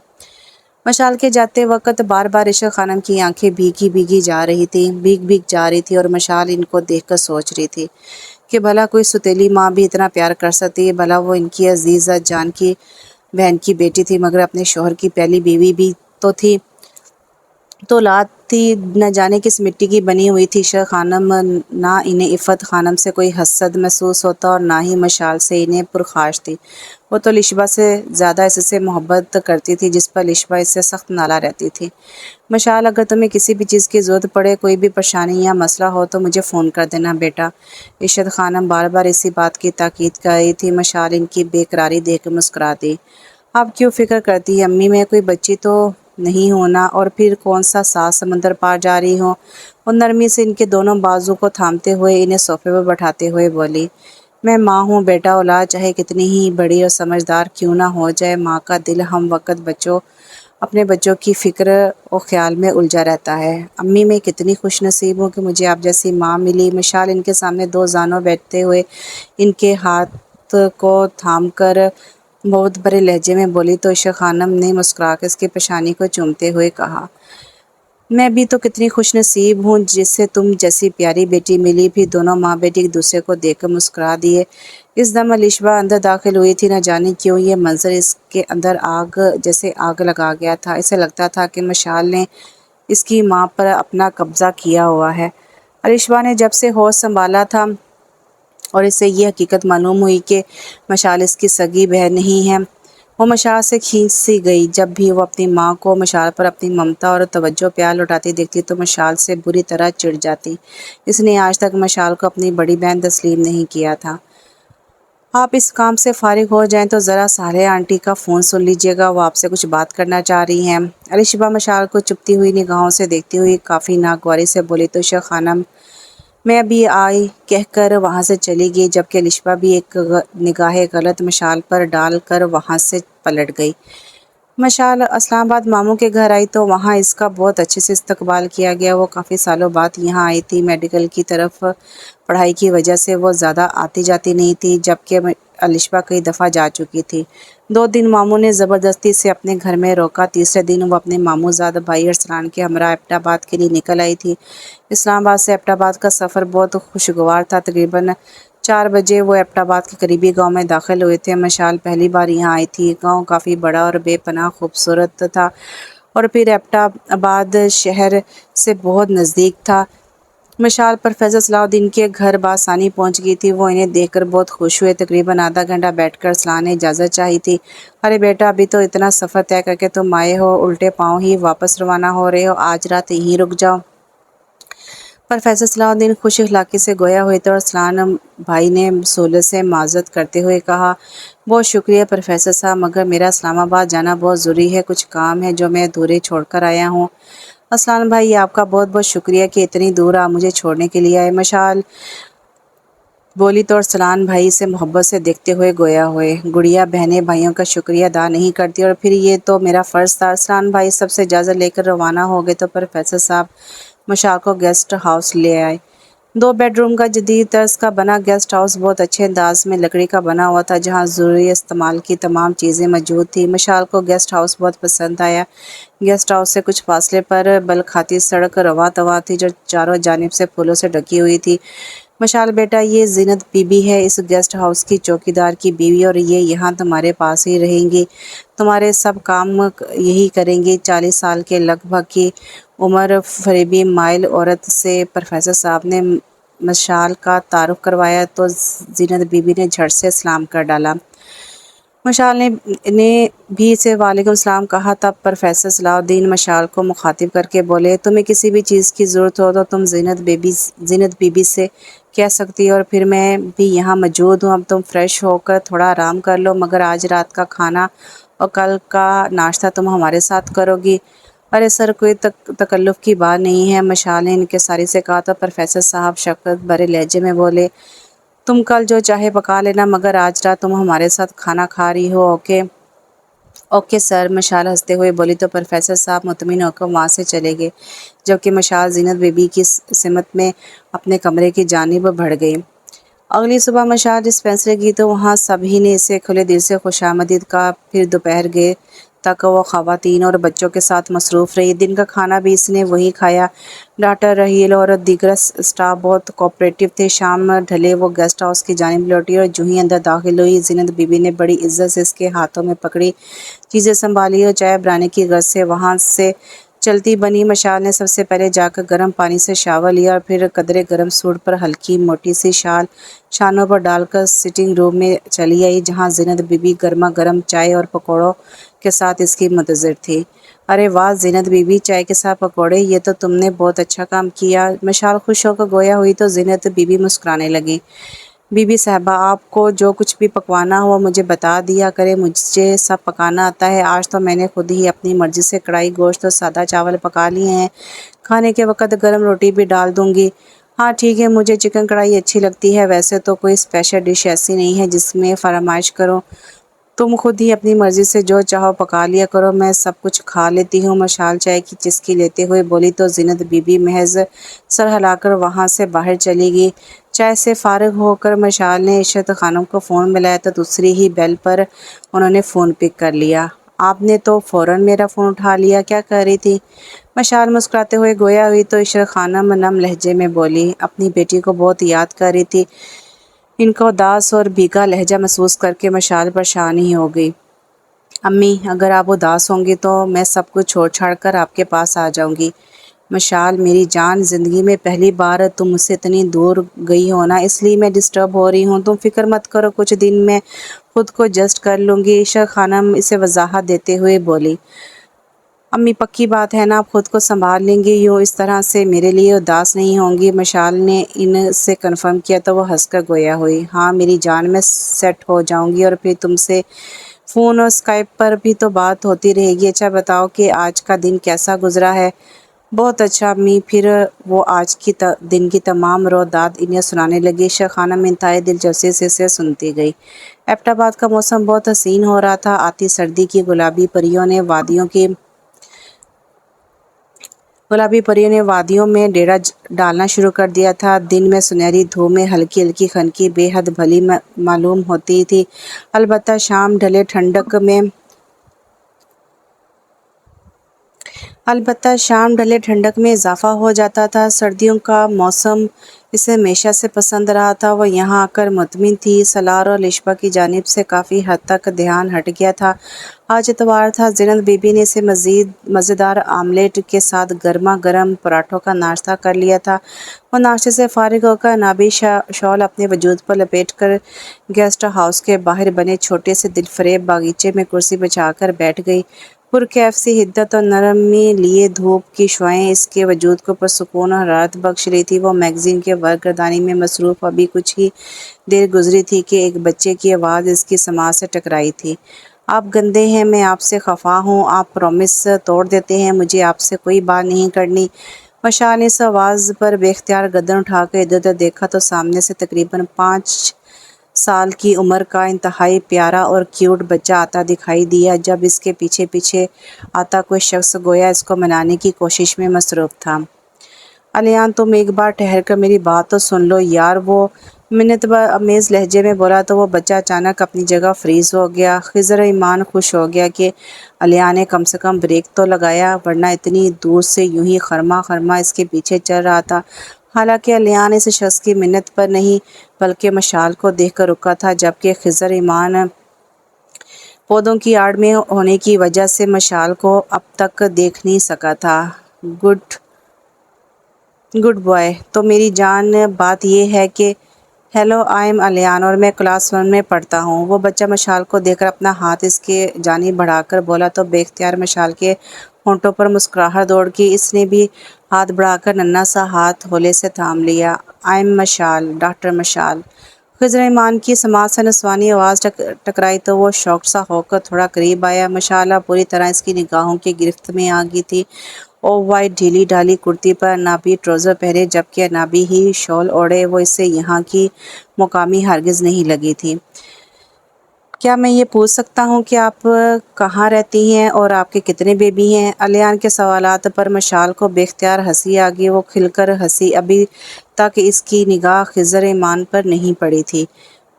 مشال کے جاتے وقت بار بار عائشہ خانم کی آنکھیں بھیگ جا رہی تھی اور مشال ان کو دیکھ کر سوچ رہی تھی کہ بھلا کوئی ستیلی ماں بھی اتنا پیار کر سکتی ہے؟ بھلا وہ ان کی عزیز جان کی بہن کی بیٹی تھی، مگر اپنے شوہر کی پہلی بیوی بھی تو تھی، تو اولاد تھی، نہ جانے کس مٹی کی بنی ہوئی تھی۔ عائشہ خانم نہ انہیں عفت خانم سے کوئی حسد محسوس ہوتا اور نہ ہی مشال سے انہیں پرخاش تھی۔ وہ تو لشبہ سے زیادہ اس سے محبت کرتی تھی، جس پر لشبہ اس سے سخت نالاں رہتی تھی۔ مشال، اگر تمہیں کسی بھی چیز کی ضرورت پڑے، کوئی بھی پریشانی یا مسئلہ ہو تو مجھے فون کر دینا بیٹا۔ عائشہ خانم بار بار اسی بات کی تاکید کر رہی تھی۔ مشال ان کی بے قراری دیکھ کر مسکرا دی۔ آپ کیوں فکر کرتی ہیں امی، میں کوئی بچی تو نہیں ہوں نا، اور پھر کون سا سات سمندر پار جا رہی ہوں؟ وہ نرمی سے ان کے دونوں بازو کو تھامتے ہوئے انہیں صوفے پر بٹھاتے ہوئے بولی، میں ماں ہوں بیٹا، اولاد چاہے کتنی ہی بڑی اور سمجھدار کیوں نہ ہو جائے، ماں کا دل ہم وقت اپنے بچوں کی فکر و خیال میں الجھا رہتا ہے۔ امی میں کتنی خوش نصیب ہوں کہ مجھے آپ جیسی ماں ملی۔ مشال ان کے سامنے دو زانوں بیٹھتے ہوئے ان کے ہاتھ کو تھام کر بہت برے لہجے میں بولی تو عائشہ خانم نے مسکرا کر اس کی پیشانی کو چومتے ہوئے کہا، میں بھی تو کتنی خوش نصیب ہوں جسے تم جیسی پیاری بیٹی ملی۔ پھر دونوں ماں بیٹی ایک دوسرے کو دیکھ کر مسکرا دیے۔ اس دم الشبہ اندر داخل ہوئی تھی، نہ جانے کیوں یہ منظر اس کے اندر جیسے آگ لگا گیا تھا۔ اسے لگتا تھا کہ مشال نے اس کی ماں پر اپنا قبضہ کیا ہوا ہے۔ الشبہ نے جب سے ہوش سنبھالا تھا اور اسے یہ حقیقت معلوم ہوئی کہ مشال اس کی سگی بہن نہیں ہے۔ وہ مشال سے کھینچ سی گئی۔ جب بھی وہ اپنی ماں کو مشال پر اپنی ممتا اور توجہ پیار لوٹاتی دیکھتی تو مشال سے بری طرح چڑ جاتی۔ اس نے آج تک مشال کو اپنی بڑی بہن تسلیم نہیں کیا تھا۔ آپ اس کام سے فارغ ہو جائیں تو ذرا صالحہ آنٹی کا فون سن لیجیے گا، وہ آپ سے کچھ بات کرنا چاہ رہی ہیں۔ الشبہ مشال کو چپتی ہوئی نگاہوں سے دیکھتی ہوئی کافی ناگواری سے بولی تو شیخ خانم میں ابھی آئی کہہ کر وہاں سے چلی گئی، جبکہ الشبہ بھی ایک نگاہ غلط مشال پر ڈال کر وہاں سے پلٹ گئی۔ مشال اسلام آباد ماموں کے گھر آئی تو وہاں اس کا بہت اچھے سے استقبال کیا گیا۔ وہ کافی سالوں بعد یہاں آئی تھی۔ میڈیکل کی طرف پڑھائی کی وجہ سے وہ زیادہ آتی جاتی نہیں تھی، جبکہ الشبہ کئی دفعہ جا چکی تھی۔ 2 دن ماموں نے زبردستی سے اپنے گھر میں روکا۔ تیسرے دن وہ اپنے ماموں زادہ بھائی ارسلان کے ہمراہ ایبٹ آباد کے لیے نکل آئی تھی۔ اسلام آباد سے ایبٹ آباد کا سفر بہت خوشگوار تھا۔ تقریباً 4 بجے وہ ایبٹ آباد کے قریبی گاؤں میں داخل ہوئے تھے۔ مشال پہلی بار یہاں آئی تھی۔ گاؤں کافی بڑا اور بے پناہ خوبصورت تھا اور پھر ایبٹ آباد شہر سے بہت نزدیک تھا۔ مشال پروفیسر صلاح الدین کے گھر بآسانی پہنچ گئی تھی۔ وہ انہیں دیکھ کر بہت خوش ہوئے۔ تقریباً آدھا گھنٹہ بیٹھ کر ارسلان نے اجازت چاہی تھی۔ ارے بیٹا، ابھی تو اتنا سفر طے کر کے تم آئے ہو، الٹے پاؤں ہی واپس روانہ ہو رہے ہو، آج رات یہیں رک جاؤ۔ پروفیسر صلاح الدین خوش اخلاقی سے گویا ہوئے تھے اور ارسلان بھائی نے سہولت سے معذرت کرتے ہوئے کہا، بہت شکریہ پروفیسر صاحب، مگر میرا اسلام آباد جانا بہت ضروری ہے، کچھ کام ہے جو میں ادھورے چھوڑ کر آیا ہوں۔ ارسلان بھائی، آپ کا بہت بہت شکریہ کہ اتنی دور آپ مجھے چھوڑنے کے لیے آئے، مشال بولی تو ارسلان بھائی سے محبت سے دیکھتے ہوئے گویا ہوئے۔ گڑیا بہنیں بھائیوں کا شکریہ ادا نہیں کرتی اور پھر یہ تو میرا فرض تھا۔ ارسلان بھائی سب سے اجازت لے کر روانہ ہو گئے تو پروفیسر صاحب مشال کو گیسٹ ہاؤس لے آئے۔ 2 بیڈ روم کا جدید طرز کا بنا گیسٹ ہاؤس بہت اچھے انداز میں لکڑی کا بنا ہوا تھا، جہاں ضروری استعمال کی تمام چیزیں موجود تھیں۔ مشال کو گیسٹ ہاؤس بہت پسند آیا۔ گیسٹ ہاؤس سے کچھ فاصلے پر بل کھاتی سڑک رواں تواں تھی جو چاروں جانب سے پھولوں سے ڈھکی ہوئی تھی۔ مشال بیٹا، یہ زینت بی بی ہے، اس گیسٹ ہاؤس کی چوکیدار کی بیوی، اور یہ یہاں تمہارے پاس ہی رہیں گی، تمہارے سب کام یہی کریں گی۔ 40 سال کے لگ بھگ کی عمر فریبی مائل عورت سے پروفیسر صاحب نے مشال کا تعارف کروایا تو زینت بی بی نے جھٹ سے سلام کر ڈالا۔ مشال نے بھی اسے وعلیکم السلام کہا۔ تب پروفیسر صلاح الدین مشال کو مخاطب کر کے بولے، تمہیں کسی بھی چیز کی ضرورت ہو تو تم زینت بی بی سے کہہ سکتی ہو، اور پھر میں بھی یہاں موجود ہوں۔ اب تم فریش ہو کر تھوڑا آرام کر لو، مگر آج رات کا کھانا اور کل کا ناشتہ تم ہمارے ساتھ کرو گی۔ ارے سر، کوئی تکلف کی بات نہیں ہے، مشال نے انکساری سے کہا تو پروفیسر صاحب شفقت بھرے لہجے میں بولے، تم کل جو چاہے پکا لینا، مگر آج رات تم ہمارے ساتھ کھانا کھا رہی ہو، اوکے؟ اوکے سر، مشال ہنستے ہوئے بولی تو پروفیسر صاحب مطمئن ہو کر وہاں سے چلے گئے، جبکہ مشال زینت بی بی کی سمت میں اپنے کمرے کی جانب بڑھ گئی۔ اگلی صبح مشال ڈسپینسری گئی تو وہاں سبھی نے اسے کھلے دل سے خوش آمدید کہا۔ پھر دوپہر گئے تک وہ خواتین اور بچوں کے ساتھ مصروف رہی۔ دن کا کھانا بھی اس نے وہیں کھایا۔ ڈاکٹر رحیل اور دیگر اسٹاف بہت کوآپریٹو تھے۔ شام ڈھلے وہ گیسٹ ہاؤس کی جانب لوٹی اور جوں ہی اندر داخل ہوئی، زینت بی بی نے بڑی عزت سے اس کے ہاتھوں میں پکڑی چیزیں سنبھالی اور چائے بنانے کی غرض سے وہاں سے چلتی بنی۔ مشال نے سب سے پہلے جا کر گرم پانی سے شاور لیا اور پھر قدرے گرم سوٹ پر ہلکی موٹی سی شال شانوں پر ڈال کر سٹنگ روم میں چلی آئی، جہاں زینت بی بی گرما گرم چائے اور پکوڑوں کے ساتھ اس کی منتظر تھی۔ ارے واہ زینت بی بی، چائے کے ساتھ پکوڑے، یہ تو تم نے بہت اچھا کام کیا۔ مشال خوش ہو کر گویا ہوئی تو زینت بی بی مسکرانے لگی۔ بی بی صاحبہ، آپ کو جو کچھ بھی پکوانا ہو مجھے بتا دیا کرے، مجھے سب پکانا آتا ہے۔ آج تو میں نے خود ہی اپنی مرضی سے کڑھائی گوشت اور سادہ چاول پکا لیے ہیں، کھانے کے وقت گرم روٹی بھی ڈال دوں گی۔ ہاں ٹھیک ہے، مجھے چکن کڑھائی اچھی لگتی ہے، ویسے تو کوئی اسپیشل ڈش ایسی نہیں ہے جس میں فرمائش کروں، تم خود ہی اپنی مرضی سے جو چاہو پکا لیا کرو، میں سب کچھ کھا لیتی ہوں۔ مشال چائے کی چسکی لیتے ہوئے بولی تو زینت بی بی محض سر ہلا کر وہاں سے باہر چلی گئی۔ چائے سے فارغ ہو کر مشال نے عشرت خانم کو فون ملایا تو دوسری ہی بیل پر انہوں نے فون پک کر لیا۔ آپ نے تو فوراً میرا فون اٹھا لیا، کیا کہہ رہی تھی؟ مشال مسکراتے ہوئے گویا ہوئی تو عشرت خانم نم لہجے میں بولی، اپنی بیٹی کو بہت یاد کر رہی تھی۔ ان کا اداس اور بھیگا لہجہ محسوس کر کے مشال پریشان ہی ہو گئی۔ امی، اگر آپ اداس ہوں گی تو میں سب کچھ چھوڑ چھاڑ کر آپ کے پاس آ جاؤں گی۔ مشال میری جان، زندگی میں پہلی بار تم مجھ سے اتنی دور گئی ہو نا، اس لیے میں ڈسٹرب ہو رہی ہوں۔ تم فکر مت کرو، کچھ دن میں خود کو جسٹ کر لوں گی، عائشہ خانم اسے وضاحت دیتے ہوئے بولی۔ امی پکی بات ہے نا، آپ خود کو سنبھال لیں گی، یوں اس طرح سے میرے لیے اداس نہیں ہوں گی؟ مشال نے ان سے کنفرم کیا تو وہ ہنس کر گویا ہوئی۔ ہاں میری جان، میں سیٹ ہو جاؤں گی، اور پھر تم سے فون اور اسکائپ پر بھی تو بات ہوتی رہے گی۔ اچھا بتاؤ کہ آج کا دن کیسا گزرا ہے؟ بہت اچھا امی۔ پھر وہ آج کی دن کی تمام رو داد انہیں سنانے لگی۔ عائشہ خانم انتہائی دلچسپی سے اسے سنتی گئی۔ ایبٹ آباد کا موسم بہت حسین ہو رہا تھا۔ آتی سردی کی گلابی پریوں نے وادیوں میں ڈیرا ڈالنا شروع کر دیا تھا۔ دن میں سنہری دھوپ میں ہلکی ہلکی خنکی بے حد بھلی معلوم ہوتی تھی۔ البتہ شام ڈھلے ٹھنڈک میں اضافہ ہو جاتا تھا۔ سردیوں کا موسم اسے ہمیشہ سے پسند رہا تھا۔ وہ یہاں آ کر مطمئن تھی۔ سالار اور لشبہ کی جانب سے کافی حد تک دھیان ہٹ گیا تھا۔ آج اتوار تھا۔ زینت بی بی نے اسے مزیدار آملیٹ کے ساتھ گرما گرم پراٹھوں کا ناشتہ کر لیا تھا۔ وہ ناشتے سے فارغ ہو کر نابی شال اپنے وجود پر لپیٹ کر گیسٹ ہاؤس کے باہر بنے چھوٹے سے دل فریب باغیچے میں کرسی بچھا کر بیٹھ گئی۔ پرکیف سی حدت اور نرمی لیے دھوپ کی شعاعیں اس کے وجود کو پرسکون اور حرارت بخش رہی تھی۔ وہ میگزین کے ورق گردانی میں مصروف ابھی کچھ ہی دیر گزری تھی کہ ایک بچے کی آواز اس کی سماعت سے ٹکرائی تھی۔ آپ گندے ہیں، میں آپ سے خفا ہوں، آپ پرومس توڑ دیتے ہیں، مجھے آپ سے کوئی بات نہیں کرنی۔ مشال نے اس آواز پر بے اختیار گردن اٹھا کر ادھر ادھر دیکھا تو سامنے سے تقریباً 5 سال کی عمر کا انتہائی پیارا اور کیوٹ بچہ آتا دکھائی دیا۔ جب اس کے پیچھے پیچھے آتا کوئی شخص گویا اس کو منانے کی کوشش میں مصروف تھا۔ الیان تم ایک بار ٹھہر کر میری بات تو سن لو یار، وہ منت آمیز لہجے میں بولا تو وہ بچہ اچانک اپنی جگہ فریز ہو گیا۔ خضر ایمان خوش ہو گیا کہ الیان نے کم سے کم بریک تو لگایا، ورنہ اتنی دور سے یوں ہی خرما خرما اس کے پیچھے چل رہا تھا۔ حالانکہ الیان اس شخص کی منت پر نہیں بلکہ مشال کو دیکھ کر رکا تھا، جبکہ خضر ایمان پودوں کی آڑ میں ہونے کی وجہ سے مشال کو اب تک دیکھ نہیں سکا تھا۔ Good boy. تو میری جان، بات یہ ہے کہ ہیلو، آئی ایم الیان اور میں کلاس 1 میں پڑھتا ہوں۔ وہ بچہ مشال کو دیکھ کر اپنا ہاتھ اس کے جانب بڑھا کر بولا تو بے اختیار مشال کے ہونٹوں پر مسکراہٹ دوڑ گئی۔ اس نے بھی ہاتھ بڑھا کر ننھا سا ہاتھ ہولے سے تھام لیا۔ I am Mishal, doctor Mishal. Khizar Iman کی سماعت سے نسوانی آواز ٹکرائی تو وہ شاکڈ سا ہو کر تھوڑا قریب آیا۔ مشال اب پوری طرح اس کی نگاہوں کی گرفت میں آ گئی تھی۔ آف وائٹ ڈھیلی ڈھالی کرتی پر انابی ٹراؤزر پہنے، جبکہ انابی ہی شال اوڑھے، وہ اسے یہاں کی مقامی ہرگز نہیں لگی تھی۔ کیا میں یہ پوچھ سکتا ہوں کہ آپ کہاں رہتی ہیں اور آپ کے کتنے بیبی ہیں؟ الیان کے سوالات پر مشال کو بے اختیار ہنسی آ گئی۔ وہ کھل کر ہنسی۔ ابھی تک اس کی نگاہ خضر ایمان پر نہیں پڑی تھی۔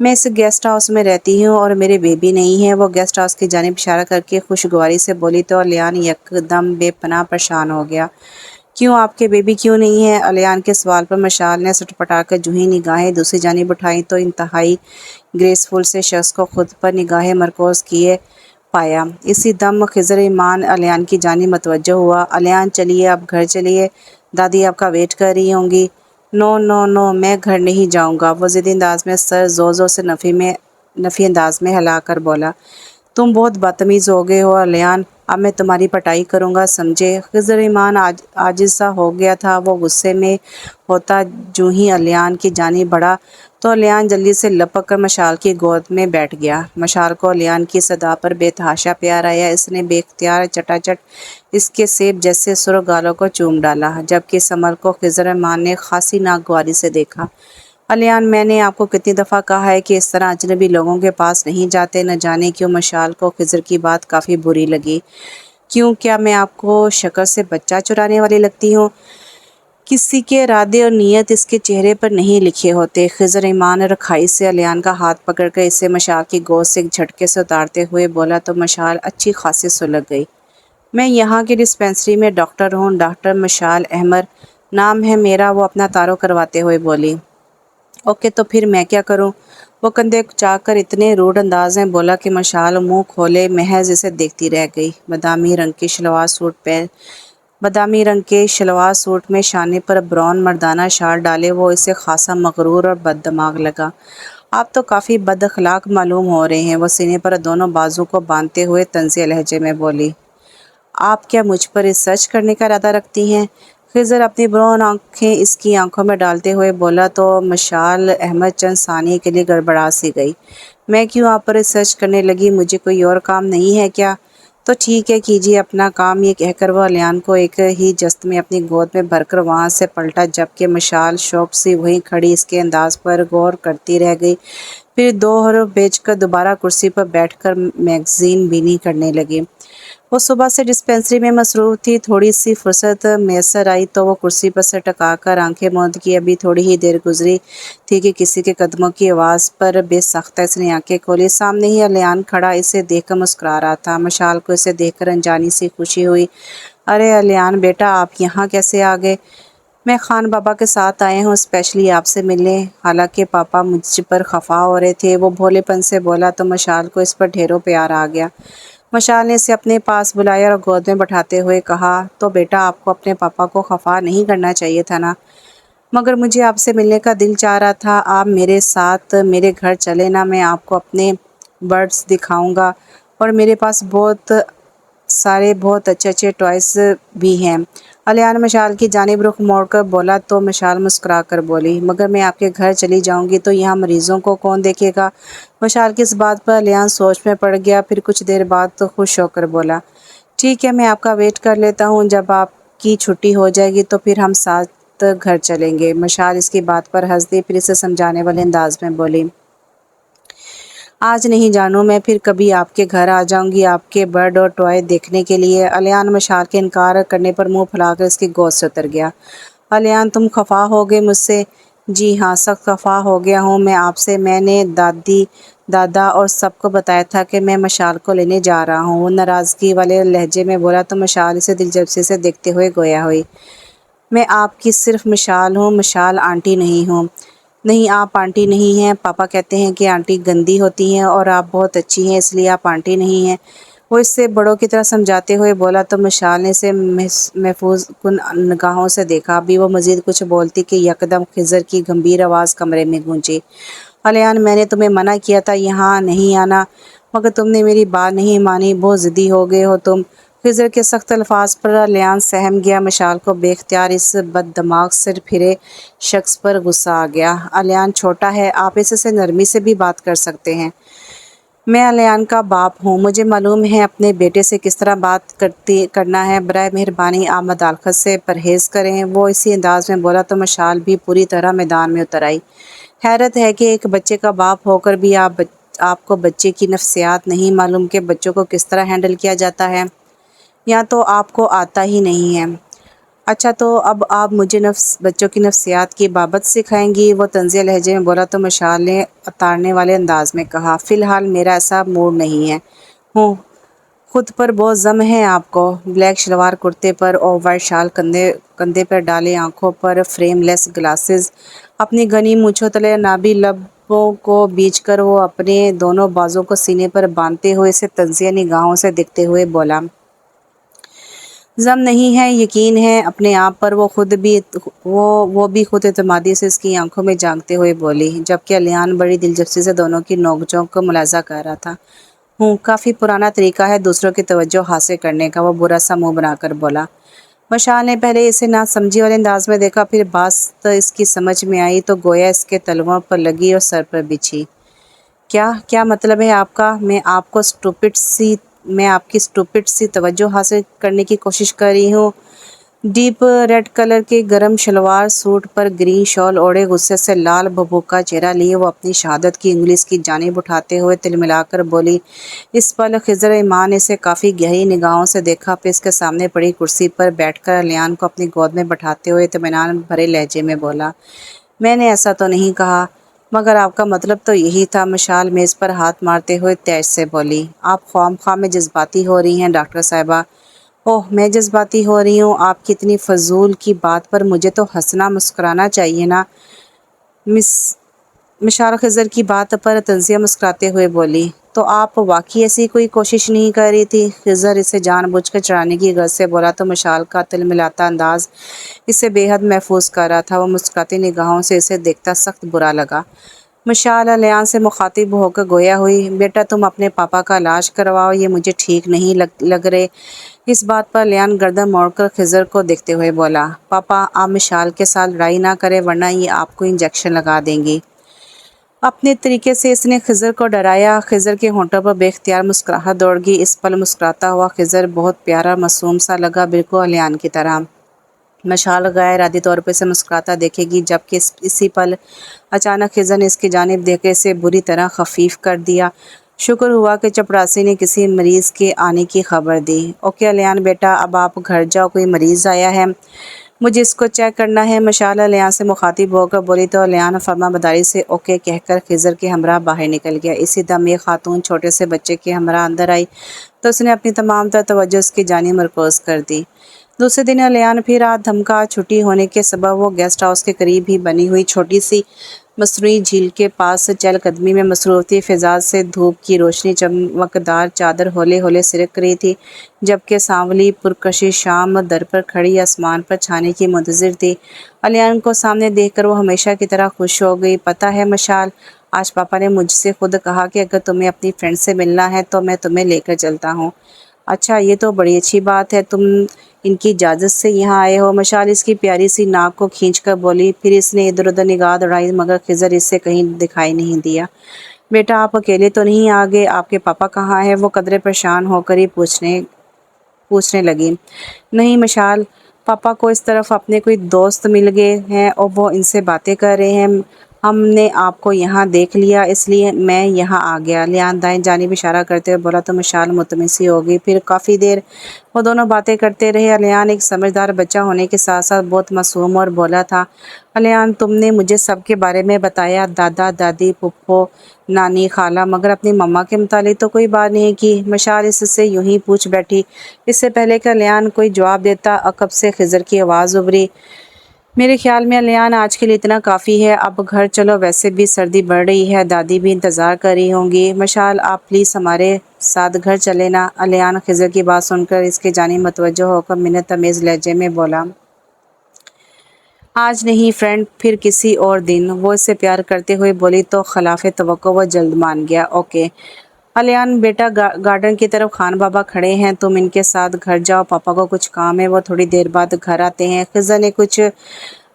میں اس گیسٹ ہاؤس میں رہتی ہوں اور میرے بیبی نہیں ہیں، وہ گیسٹ ہاؤس کی جانب اشارہ کر کے خوشگواری سے بولی تو الیان یک دم بے پناہ پریشان ہو گیا۔ کیوں، آپ کے بیبی کیوں نہیں ہیں؟ الیان کے سوال پر مشال نے سٹپٹا کر جوں ہی نگاہیں دوسری جانب اٹھائیں تو انتہائی گریسفل سے شخص کو خود پر نگاہیں مرکوز کیے پایا۔ اسی دم خضر ایمان الیان کی جانب متوجہ ہوا۔ الیان چلیے، اب گھر چلیے، دادی آپ کا ویٹ کر رہی ہوں گی۔ نو نو نو، میں گھر نہیں جاؤں گا، وہ ضدی انداز میں سر زور زور سے نفی انداز میں ہلا کر بولا۔ تم بہت بدتمیز ہو گئے ہو الیان، اب میں تمہاری پٹائی کروں گا، سمجھے؟ خضر ایمان عاجز سا ہو گیا تھا۔ وہ غصے میں ہوتا جوں ہی الیان کی جانب بڑھا تو الیان جلدی سے لپک کر مشال کی گود میں بیٹھ گیا۔ مشال کو الیان کی صدا پر بے تحاشا پیار آیا۔ اس نے بے اختیار چٹا چٹ اس کے سیب جیسے سرخ گالوں کو چوم ڈالا، جبکہ اس عمل کو خضر ایمان نے خاصی ناگواری سے دیکھا۔ الیان، میں نے آپ کو کتنی دفعہ کہا ہے کہ اس طرح اجنبی لوگوں کے پاس نہیں جاتے؟ نہ جانے کیوں مشال کو خضر کی بات کافی بری لگی۔ کیوں، کیا میں آپ کو شکل سے بچہ چرانے والی لگتی ہوں؟ کسی کے ارادے اور نیت اس کے چہرے پر نہیں لکھے ہوتے۔ خضر ایمان رکھائی سے الیان کا ہاتھ پکڑ کر اسے مشال کی گود سے ایک جھٹکے سے اتارتے ہوئے بولا تو مشال اچھی خاصی سلگ گئی۔ میں یہاں کی ڈسپنسری میں ڈاکٹر ہوں، ڈاکٹر مشال احمر نام ہے میرا، وہ اپنا تعارف کرواتے ہوئے بولی۔ اوکے، تو پھر میں کیا کروں؟ وہ کندھے اچا کر اتنے روڈ انداز میں بولا کہ مشال منہ کھولے محض اسے دیکھتی رہ گئی۔ بادامی رنگ کی شلوار سوٹ بادامی رنگ کے شلوار سوٹ میں شانے پر براؤن مردانہ شال ڈالے وہ اسے خاصا مغرور اور بد دماغ لگا۔ آپ تو کافی بد اخلاق معلوم ہو رہے ہیں، وہ سینے پر دونوں بازو کو باندھتے ہوئے طنزیہ لہجے میں بولی۔ آپ کیا مجھ پر ریسرچ کرنے کا ارادہ رکھتی ہیں؟ خضر اپنی براؤن آنکھیں اس کی آنکھوں میں ڈالتے ہوئے بولا تو مشال احمد چند ثانیے کے لیے گڑبڑا سی گئی۔ میں کیوں آپ پر ریسرچ کرنے لگی؟ مجھے کوئی اور کام نہیں ہے کیا؟ تو ٹھیک ہے، کیجیے اپنا کام، یہ کہہ کر وہ الیان کو ایک ہی جست میں اپنی گود میں بھر کر وہاں سے پلٹا، جبکہ مشال شوق سے وہیں کھڑی اس کے انداز پر غور کرتی رہ گئی۔ پھر 2 حرف بیچ کر دوبارہ کرسی پر بیٹھ کر میگزین بینی کرنے لگی۔ وہ صبح سے ڈسپینسری میں مصروف تھی، تھوڑی سی فرصت میسر آئی تو وہ کرسی پر سے ٹکا کر آنکھیں موند کی۔ ابھی تھوڑی ہی دیر گزری تھی کہ کسی کے قدموں کی آواز پر بے ساختہ اس نے آنکھیں کھولی۔ سامنے ہی الیان کھڑا اسے دیکھ کر مسکرا رہا تھا۔ مشال کو اسے دیکھ کر انجانی سی خوشی ہوئی۔ ارے الیان بیٹا، آپ یہاں کیسے آ گئے؟ میں خان بابا کے ساتھ آئے ہوں اسپیشلی آپ سے ملنے۔ حالانکہ پاپا مجھ پر خفا ہو رہے تھے، وہ بھولے پن سے بولا تو مشال کو اس پر ڈھیروں پیار آ گیا۔ مشال نے اسے اپنے پاس بلایا اور گود میں بٹھاتے ہوئے کہا، تو بیٹا آپ کو اپنے پاپا کو خفا نہیں کرنا چاہیے تھا نا؟ مگر مجھے آپ سے ملنے کا دل چاہ رہا تھا۔ آپ میرے ساتھ میرے گھر چلے نا، میں آپ کو اپنے برڈز دکھاؤں گا، اور میرے پاس بہت سارے بہت اچھے اچھے ٹوائز بھی ہیں۔ الیان مشال کی جانب رخ موڑ کر بولا تو مشال مسکرا کر بولی، مگر میں آپ کے گھر چلی جاؤں گی تو یہاں مریضوں کو کون دیکھے گا؟ مشال کی اس بات پر الیان سوچ میں پڑ گیا، پھر کچھ دیر بعد تو خوش ہو کر بولا، ٹھیک ہے، میں آپ کا ویٹ کر لیتا ہوں، جب آپ کی چھٹی ہو جائے گی تو پھر ہم ساتھ گھر چلیں گے۔ مشال اس کی بات پر ہنس دی، پھر اسے سمجھانے والے انداز میں بولی، آج نہیں جانو، میں پھر کبھی آپ کے گھر آ جاؤں گی آپ کے برڈ اور ٹوائے دیکھنے کے لیے۔ الیان مشال کے انکار کرنے پر منہ پھلا کر اس کی گود سے اتر گیا۔ الیان تم خفا ہو گئے مجھ سے؟ جی ہاں، سخت خفا ہو گیا ہوں میں آپ سے۔ میں نے دادی، دادا اور سب کو بتایا تھا کہ میں مشال کو لینے جا رہا ہوں، وہ ناراضگی والے لہجے میں بولا تو مشال اسے دلچسپی سے دیکھتے ہوئے گویا ہوئی، میں آپ کی صرف مشال ہوں، مشال آنٹی نہیں ہوں۔ نہیں، آپ آنٹی نہیں ہیں، پاپا کہتے ہیں کہ آنٹی گندی ہوتی ہیں اور آپ بہت اچھی ہیں، اس لیے آپ آنٹی نہیں ہیں، وہ اس سے بڑوں کی طرح سمجھاتے ہوئے بولا تو مشال نے اسے محفوظ کن نگاہوں سے دیکھا۔ ابھی وہ مزید کچھ بولتی کہ یکدم خضر کی گمبھیر آواز کمرے میں گونجی، الیان میں نے تمہیں منع کیا تھا یہاں نہیں آنا، مگر تم نے میری بات نہیں مانی، بہت ضدی ہو گئے ہو تم۔ خضر کے سخت الفاظ پر الیان سہم گیا۔ مشال کو بے اختیار اس بد دماغ سر پھرے شخص پر غصہ آ گیا۔ الیان چھوٹا ہے، آپ اس سے نرمی سے بھی بات کر سکتے ہیں۔ میں الیان کا باپ ہوں، مجھے معلوم ہے اپنے بیٹے سے کس طرح بات کرنا ہے، برائے مہربانی آپ مداخلت سے پرہیز کریں، وہ اسی انداز میں بولا تو مشال بھی پوری طرح میدان میں اتر آئی۔ حیرت ہے کہ ایک بچے کا باپ ہو کر بھی آپ کو بچے کی نفسیات نہیں معلوم کہ بچوں کو کس طرح ہینڈل کیا جاتا ہے، یا تو آپ کو آتا ہی نہیں ہے۔ اچھا، تو اب آپ مجھے بچوں کی نفسیات کی بابت سکھائیں گی، وہ طنزیہ لہجے میں بولا تو مشال نے اتارنے والے انداز میں کہا، فی الحال میرا ایسا موڈ نہیں ہے۔ ہوں، خود پر بہت ضم ہے آپ کو، بلیک شلوار کرتے پر اور وائٹ شال کندھے پر ڈالے، آنکھوں پر فریم لیس گلاسز، اپنی گھنی مونچھوں تلے نابی لبوں کو بیچ کر وہ اپنے دونوں بازوں کو سینے پر باندھتے ہوئے اسے طنزیہ نگاہوں سے دیکھتے ہوئے بولا، ضم نہیں ہے، یقین ہے اپنے آپ پر، وہ بھی خود اعتمادی سے اس کی آنکھوں میں جھانکتے ہوئے بولی، جبکہ الیان بڑی دلچسپی سے دونوں کی نوک جھونک کو ملاحظہ کر رہا تھا۔ کافی پرانا طریقہ ہے دوسروں کی توجہ حاصل کرنے کا، وہ برا سا منہ بنا کر بولا۔ مشال نے پہلے اسے نہ سمجھی والے انداز میں دیکھا، پھر بات اس کی سمجھ میں آئی تو گویا اس کے تلوؤں پر لگی اور سر پر بچھی۔ کیا مطلب ہے آپ کا؟ میں آپ کی سٹوپڈ سی توجہ حاصل کرنے کی کوشش کر رہی ہوں؟ ڈیپ ریڈ کلر کے گرم شلوار سوٹ پر گرین شال اوڑھے، غصے سے لال بھبوکا چہرہ لیے وہ اپنی شہادت کی انگلی اس کی جانب اٹھاتے ہوئے تلملا کر بولی۔ اس پل خضر ایمان نے اسے کافی گہری نگاہوں سے دیکھا، پھر اس کے سامنے پڑی کرسی پر بیٹھ کر الیان کو اپنی گود میں بٹھاتے ہوئے اطمینان بھرے لہجے میں بولا، میں نے ایسا تو نہیں کہا، مگر آپ کا مطلب تو یہی تھا۔ مشال میز پر ہاتھ مارتے ہوئے تیز سے بولی، آپ خواہ مخواہ میں جذباتی ہو رہی ہیں ڈاکٹر صاحبہ۔ اوہ، میں جذباتی ہو رہی ہوں؟ آپ کی اتنی فضول کی بات پر مجھے تو ہنسنا مسکرانا چاہیے نا۔ مشال خضر کی بات پر طنزیہ مسکراتے ہوئے بولی، تو آپ واقعی ایسی کوئی کوشش نہیں کر رہی تھی؟ خضر اسے جان بوجھ کر چڑھانے کی غرض سے بولا تو مشال کا تل ملاتا انداز اسے بے حد محفوظ کر رہا تھا۔ وہ مسکراتی نگاہوں سے اسے دیکھتا سخت برا لگا۔ مشال الیان سے مخاطب ہو کر گویا ہوئی، بیٹا تم اپنے پاپا کا علاج کرواؤ، یہ مجھے ٹھیک نہیں لگ رہے۔ اس بات پر الیان گردن موڑ کر خضر کو دیکھتے ہوئے بولا، پاپا آپ مشال کے ساتھ لڑائی نہ کریں ورنہ یہ آپ کو انجیکشن لگا دیں گی۔ اپنے طریقے سے اس نے خضر کو ڈرایا۔ خضر کے ہونٹوں پر بے اختیار مسکراہٹ دوڑ گئی۔ اس پل مسکراتا ہوا خضر بہت پیارا معصوم سا لگا، بالکل الیان کی طرح۔ مشال غیر ارادی طور پر اسے مسکراتا دیکھے گی، جبکہ اسی پل اچانک خضر نے اس کی جانب دیکھ کر اسے بری طرح خفیف کر دیا۔ شکر ہوا کہ چپڑاسی نے کسی مریض کے آنے کی خبر دی۔ اوکے الیان بیٹا اب آپ گھر جاؤ، کوئی مریض آیا ہے، مجھے اس کو چیک کرنا ہے۔ مشال الیان سے مخاطب ہو کر بولی تو الیان فرما برداری سے اوکے کہہ کر خضر کے ہمراہ باہر نکل گیا۔ اسی دم ایک خاتون چھوٹے سے بچے کے ہمراہ اندر آئی تو اس نے اپنی تمام تر توجہ اس کی جانب مرکوز کر دی۔ دوسرے دن الیان پھر رات دھمکا چھٹی ہونے کے سبب وہ گیسٹ ہاؤس کے قریب ہی بنی ہوئی چھوٹی سی مصنوعی جھیل کے پاس چہل قدمی میں مصروف تھی۔ فضا سے دھوپ کی روشنی چمکدار چادر ہولے ہولے سرک رہی تھی، جبکہ سانولی پرکشش شام در پر کھڑی آسمان پر چھانے کی منتظر تھی۔ الیان کو سامنے دیکھ کر وہ ہمیشہ کی طرح خوش ہو گئی۔ پتہ ہے مشال، آج پاپا نے مجھ سے خود کہا کہ اگر تمہیں اپنی فرینڈ سے ملنا ہے تو میں تمہیں لے کر چلتا ہوں۔ اچھا یہ تو بڑی اچھی بات ہے، تم ان کی اجازت سے یہاں آئے ہو۔ مشال اس کی پیاری سی ناک کو کھینچ کر بولی، پھر اس نے ادھر ادھر نگاہ دوڑائی مگر خضر اس سے کہیں دکھائی نہیں دیا۔ بیٹا آپ اکیلے تو نہیں آ گئے، آپ کے پاپا کہاں ہیں؟ وہ قدرے پریشان ہو کر ہی پوچھنے لگی۔ نہیں مشال، پاپا کو اس طرف اپنے کوئی دوست مل گئے ہیں اور وہ ان سے باتیں کر رہے ہیں۔ ہم نے آپ کو یہاں دیکھ لیا اس لیے میں یہاں آ گیا۔ الیان دائیں جانب اشارہ کرتے ہوئے بولا تو مشال مطمئن سی ہو گئی۔ پھر کافی دیر وہ دونوں باتیں کرتے رہے۔ الیان ایک سمجھدار بچہ ہونے کے ساتھ ساتھ بہت معصوم اور بولا تھا۔ الیان تم نے مجھے سب کے بارے میں بتایا، دادا دادی پھپھو نانی خالہ، مگر اپنی مما کے متعلق تو کوئی بات نہیں کی۔ مشال اس سے یوں ہی پوچھ بیٹھی۔ اس سے پہلے کہ الیان کوئی جواب دیتا عقب سے خضر کی آواز ابھری، میرے خیال میں الیان آج کے لیے اتنا کافی ہے، اب گھر چلو، ویسے بھی سردی بڑھ رہی ہے، دادی بھی انتظار کر رہی ہوں گی۔ مشال آپ پلیز ہمارے ساتھ گھر چلے نا۔ الیان خضر کی بات سن کر اس کے جانب متوجہ ہو کر منت آمیز لہجے میں بولا، آج نہیں فرینڈ، پھر کسی اور دن۔ وہ اس سے پیار کرتے ہوئے بولی تو خلاف توقع وہ جلد مان گیا۔ اوکے الیان بیٹا گارڈن کی طرف خان بابا کھڑے ہیں، تم ان کے ساتھ گھر جاؤ، پاپا کو کچھ کام ہے، وہ تھوڑی دیر بعد گھر آتے ہیں۔ خضر نے کچھ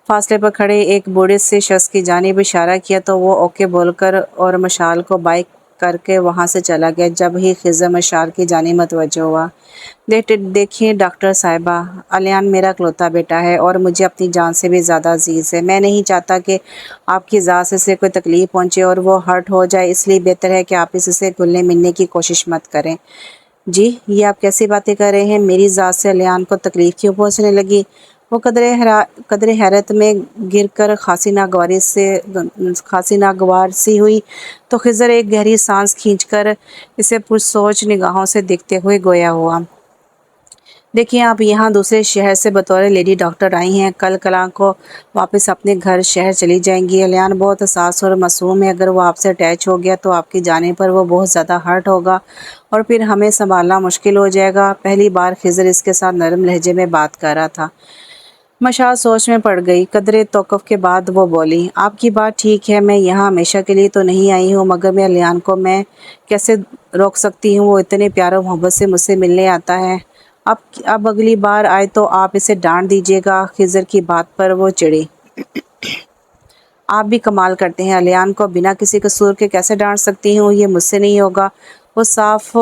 فاصلے پر کھڑے ایک بوڑھے سے شخص کی جانب اشارہ کیا تو وہ اوکے بول کر اور مشال کو بائے کر کے وہاں سے چلا گیا۔ جب ہی خضر مشال کی جانب متوجہ ہوا، دیکھیے ڈاکٹر صاحبہ، الیان میرا اکلوتا بیٹا ہے اور مجھے اپنی جان سے بھی زیادہ عزیز ہے۔ میں نہیں چاہتا کہ آپ کی ذات سے اسے کوئی تکلیف پہنچے اور وہ ہرٹ ہو جائے، اس لیے بہتر ہے کہ آپ اس سے گھلنے ملنے کی کوشش مت کریں۔ جی یہ آپ کیسی باتیں کر رہے ہیں؟ میری ذات سے الیان کو تکلیف کیوں پہنچنے لگی؟ وہ قدرے حیرت میں گر کر خاصی ناگوار سی ہوئی تو خضر ایک گہری سانس کھینچ کر اسے پرسوچ نگاہوں سے دیکھتے ہوئے گویا ہوا، دیکھیں آپ یہاں دوسرے شہر سے بطور لیڈی ڈاکٹر آئی ہیں، کل کلاں کو واپس اپنے گھر شہر چلی جائیں گی۔ الیان بہت حساس اور معصوم ہے، اگر وہ آپ سے اٹیچ ہو گیا تو آپ کی جانے پر وہ بہت زیادہ ہرٹ ہوگا اور پھر ہمیں سنبھالنا مشکل ہو جائے گا۔ پہلی بار خضر اس کے ساتھ نرم لہجے میں بات کر رہا تھا۔ مشال سوچ میں پڑ گئی۔ قدرے توقف کے بعد وہ بولی، آپ کی بات ٹھیک ہے، میں یہاں ہمیشہ کے لیے تو نہیں آئی ہوں، مگر میں الیان کو میں کیسے روک سکتی ہوں؟ وہ اتنے پیار و محبت سے مجھ سے ملنے آتا ہے۔ اب اگلی بار آئے تو آپ اسے ڈانٹ دیجیے گا۔ خضر کی بات پر وہ چڑھی، آپ بھی کمال کرتے ہیں، الیان کو بنا کسی قصور کے کیسے ڈانٹ سکتی ہوں؟ یہ مجھ سے نہیں ہوگا۔ وہ صاف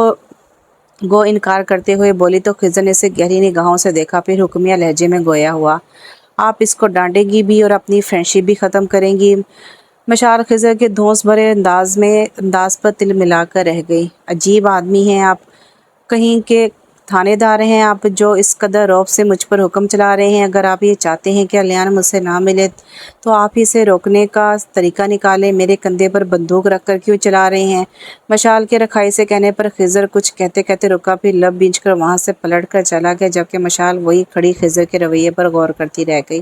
گو انکار کرتے ہوئے بولی تو خضر نے اسے گہری نگاہوں سے دیکھا، پھر حکمیہ لہجے میں گویا ہوا، آپ اس کو ڈانٹیں گی بھی اور اپنی فرینڈشپ بھی ختم کریں گی؟ مشال خضر کے دھونس بھرے انداز پر تل ملا کر رہ گئی۔ عجیب آدمی ہیں آپ، کہیں کے تھانے دار ہیں آپ جو اس قدر رعب سے مجھ پر حکم چلا رہے ہیں۔ اگر آپ یہ چاہتے ہیں کہ الیان مجھ سے نہ ملے تو آپ ہی اسے روکنے کا طریقہ نکالیں، میرے کندھے پر بندوق رکھ کر کیوں چلا رہے ہیں؟ مشال کے رکھائی سے کہنے پر خضر کچھ کہتے کہتے رکا، پھر لب بھینچ کر وہاں سے پلٹ کر چلا گیا، جبکہ مشال وہی کھڑی خضر کے رویے پر غور کرتی رہ گئی۔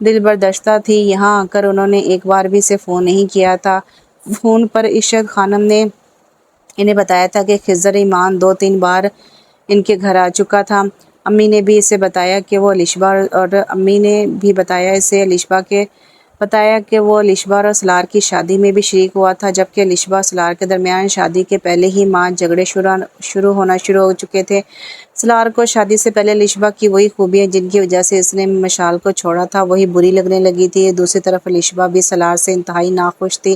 دل برداشتہ تھی۔ یہاں آ کر انہوں نے ایک بار بھی اسے فون نہیں کیا تھا۔ فون پر ارشد خانم نے انہیں بتایا تھا کہ خضر ایمان 2-3 بار ان کے گھر آ چکا تھا۔ امی نے بھی اسے بتایا کہ وہ الشبہ اور سلار کی شادی میں بھی شریک ہوا تھا، جبکہ الشبہ اور سلار کے درمیان شادی کے پہلے ہی ماں جھگڑے شروع ہو چکے تھے۔ سلار کو شادی سے پہلے الشبہ کی وہی خوبیاں جن کی وجہ سے اس نے مشال کو چھوڑا تھا وہی بری لگنے لگی تھی۔ دوسری طرف الشبہ بھی سلار سے انتہائی ناخوش تھی۔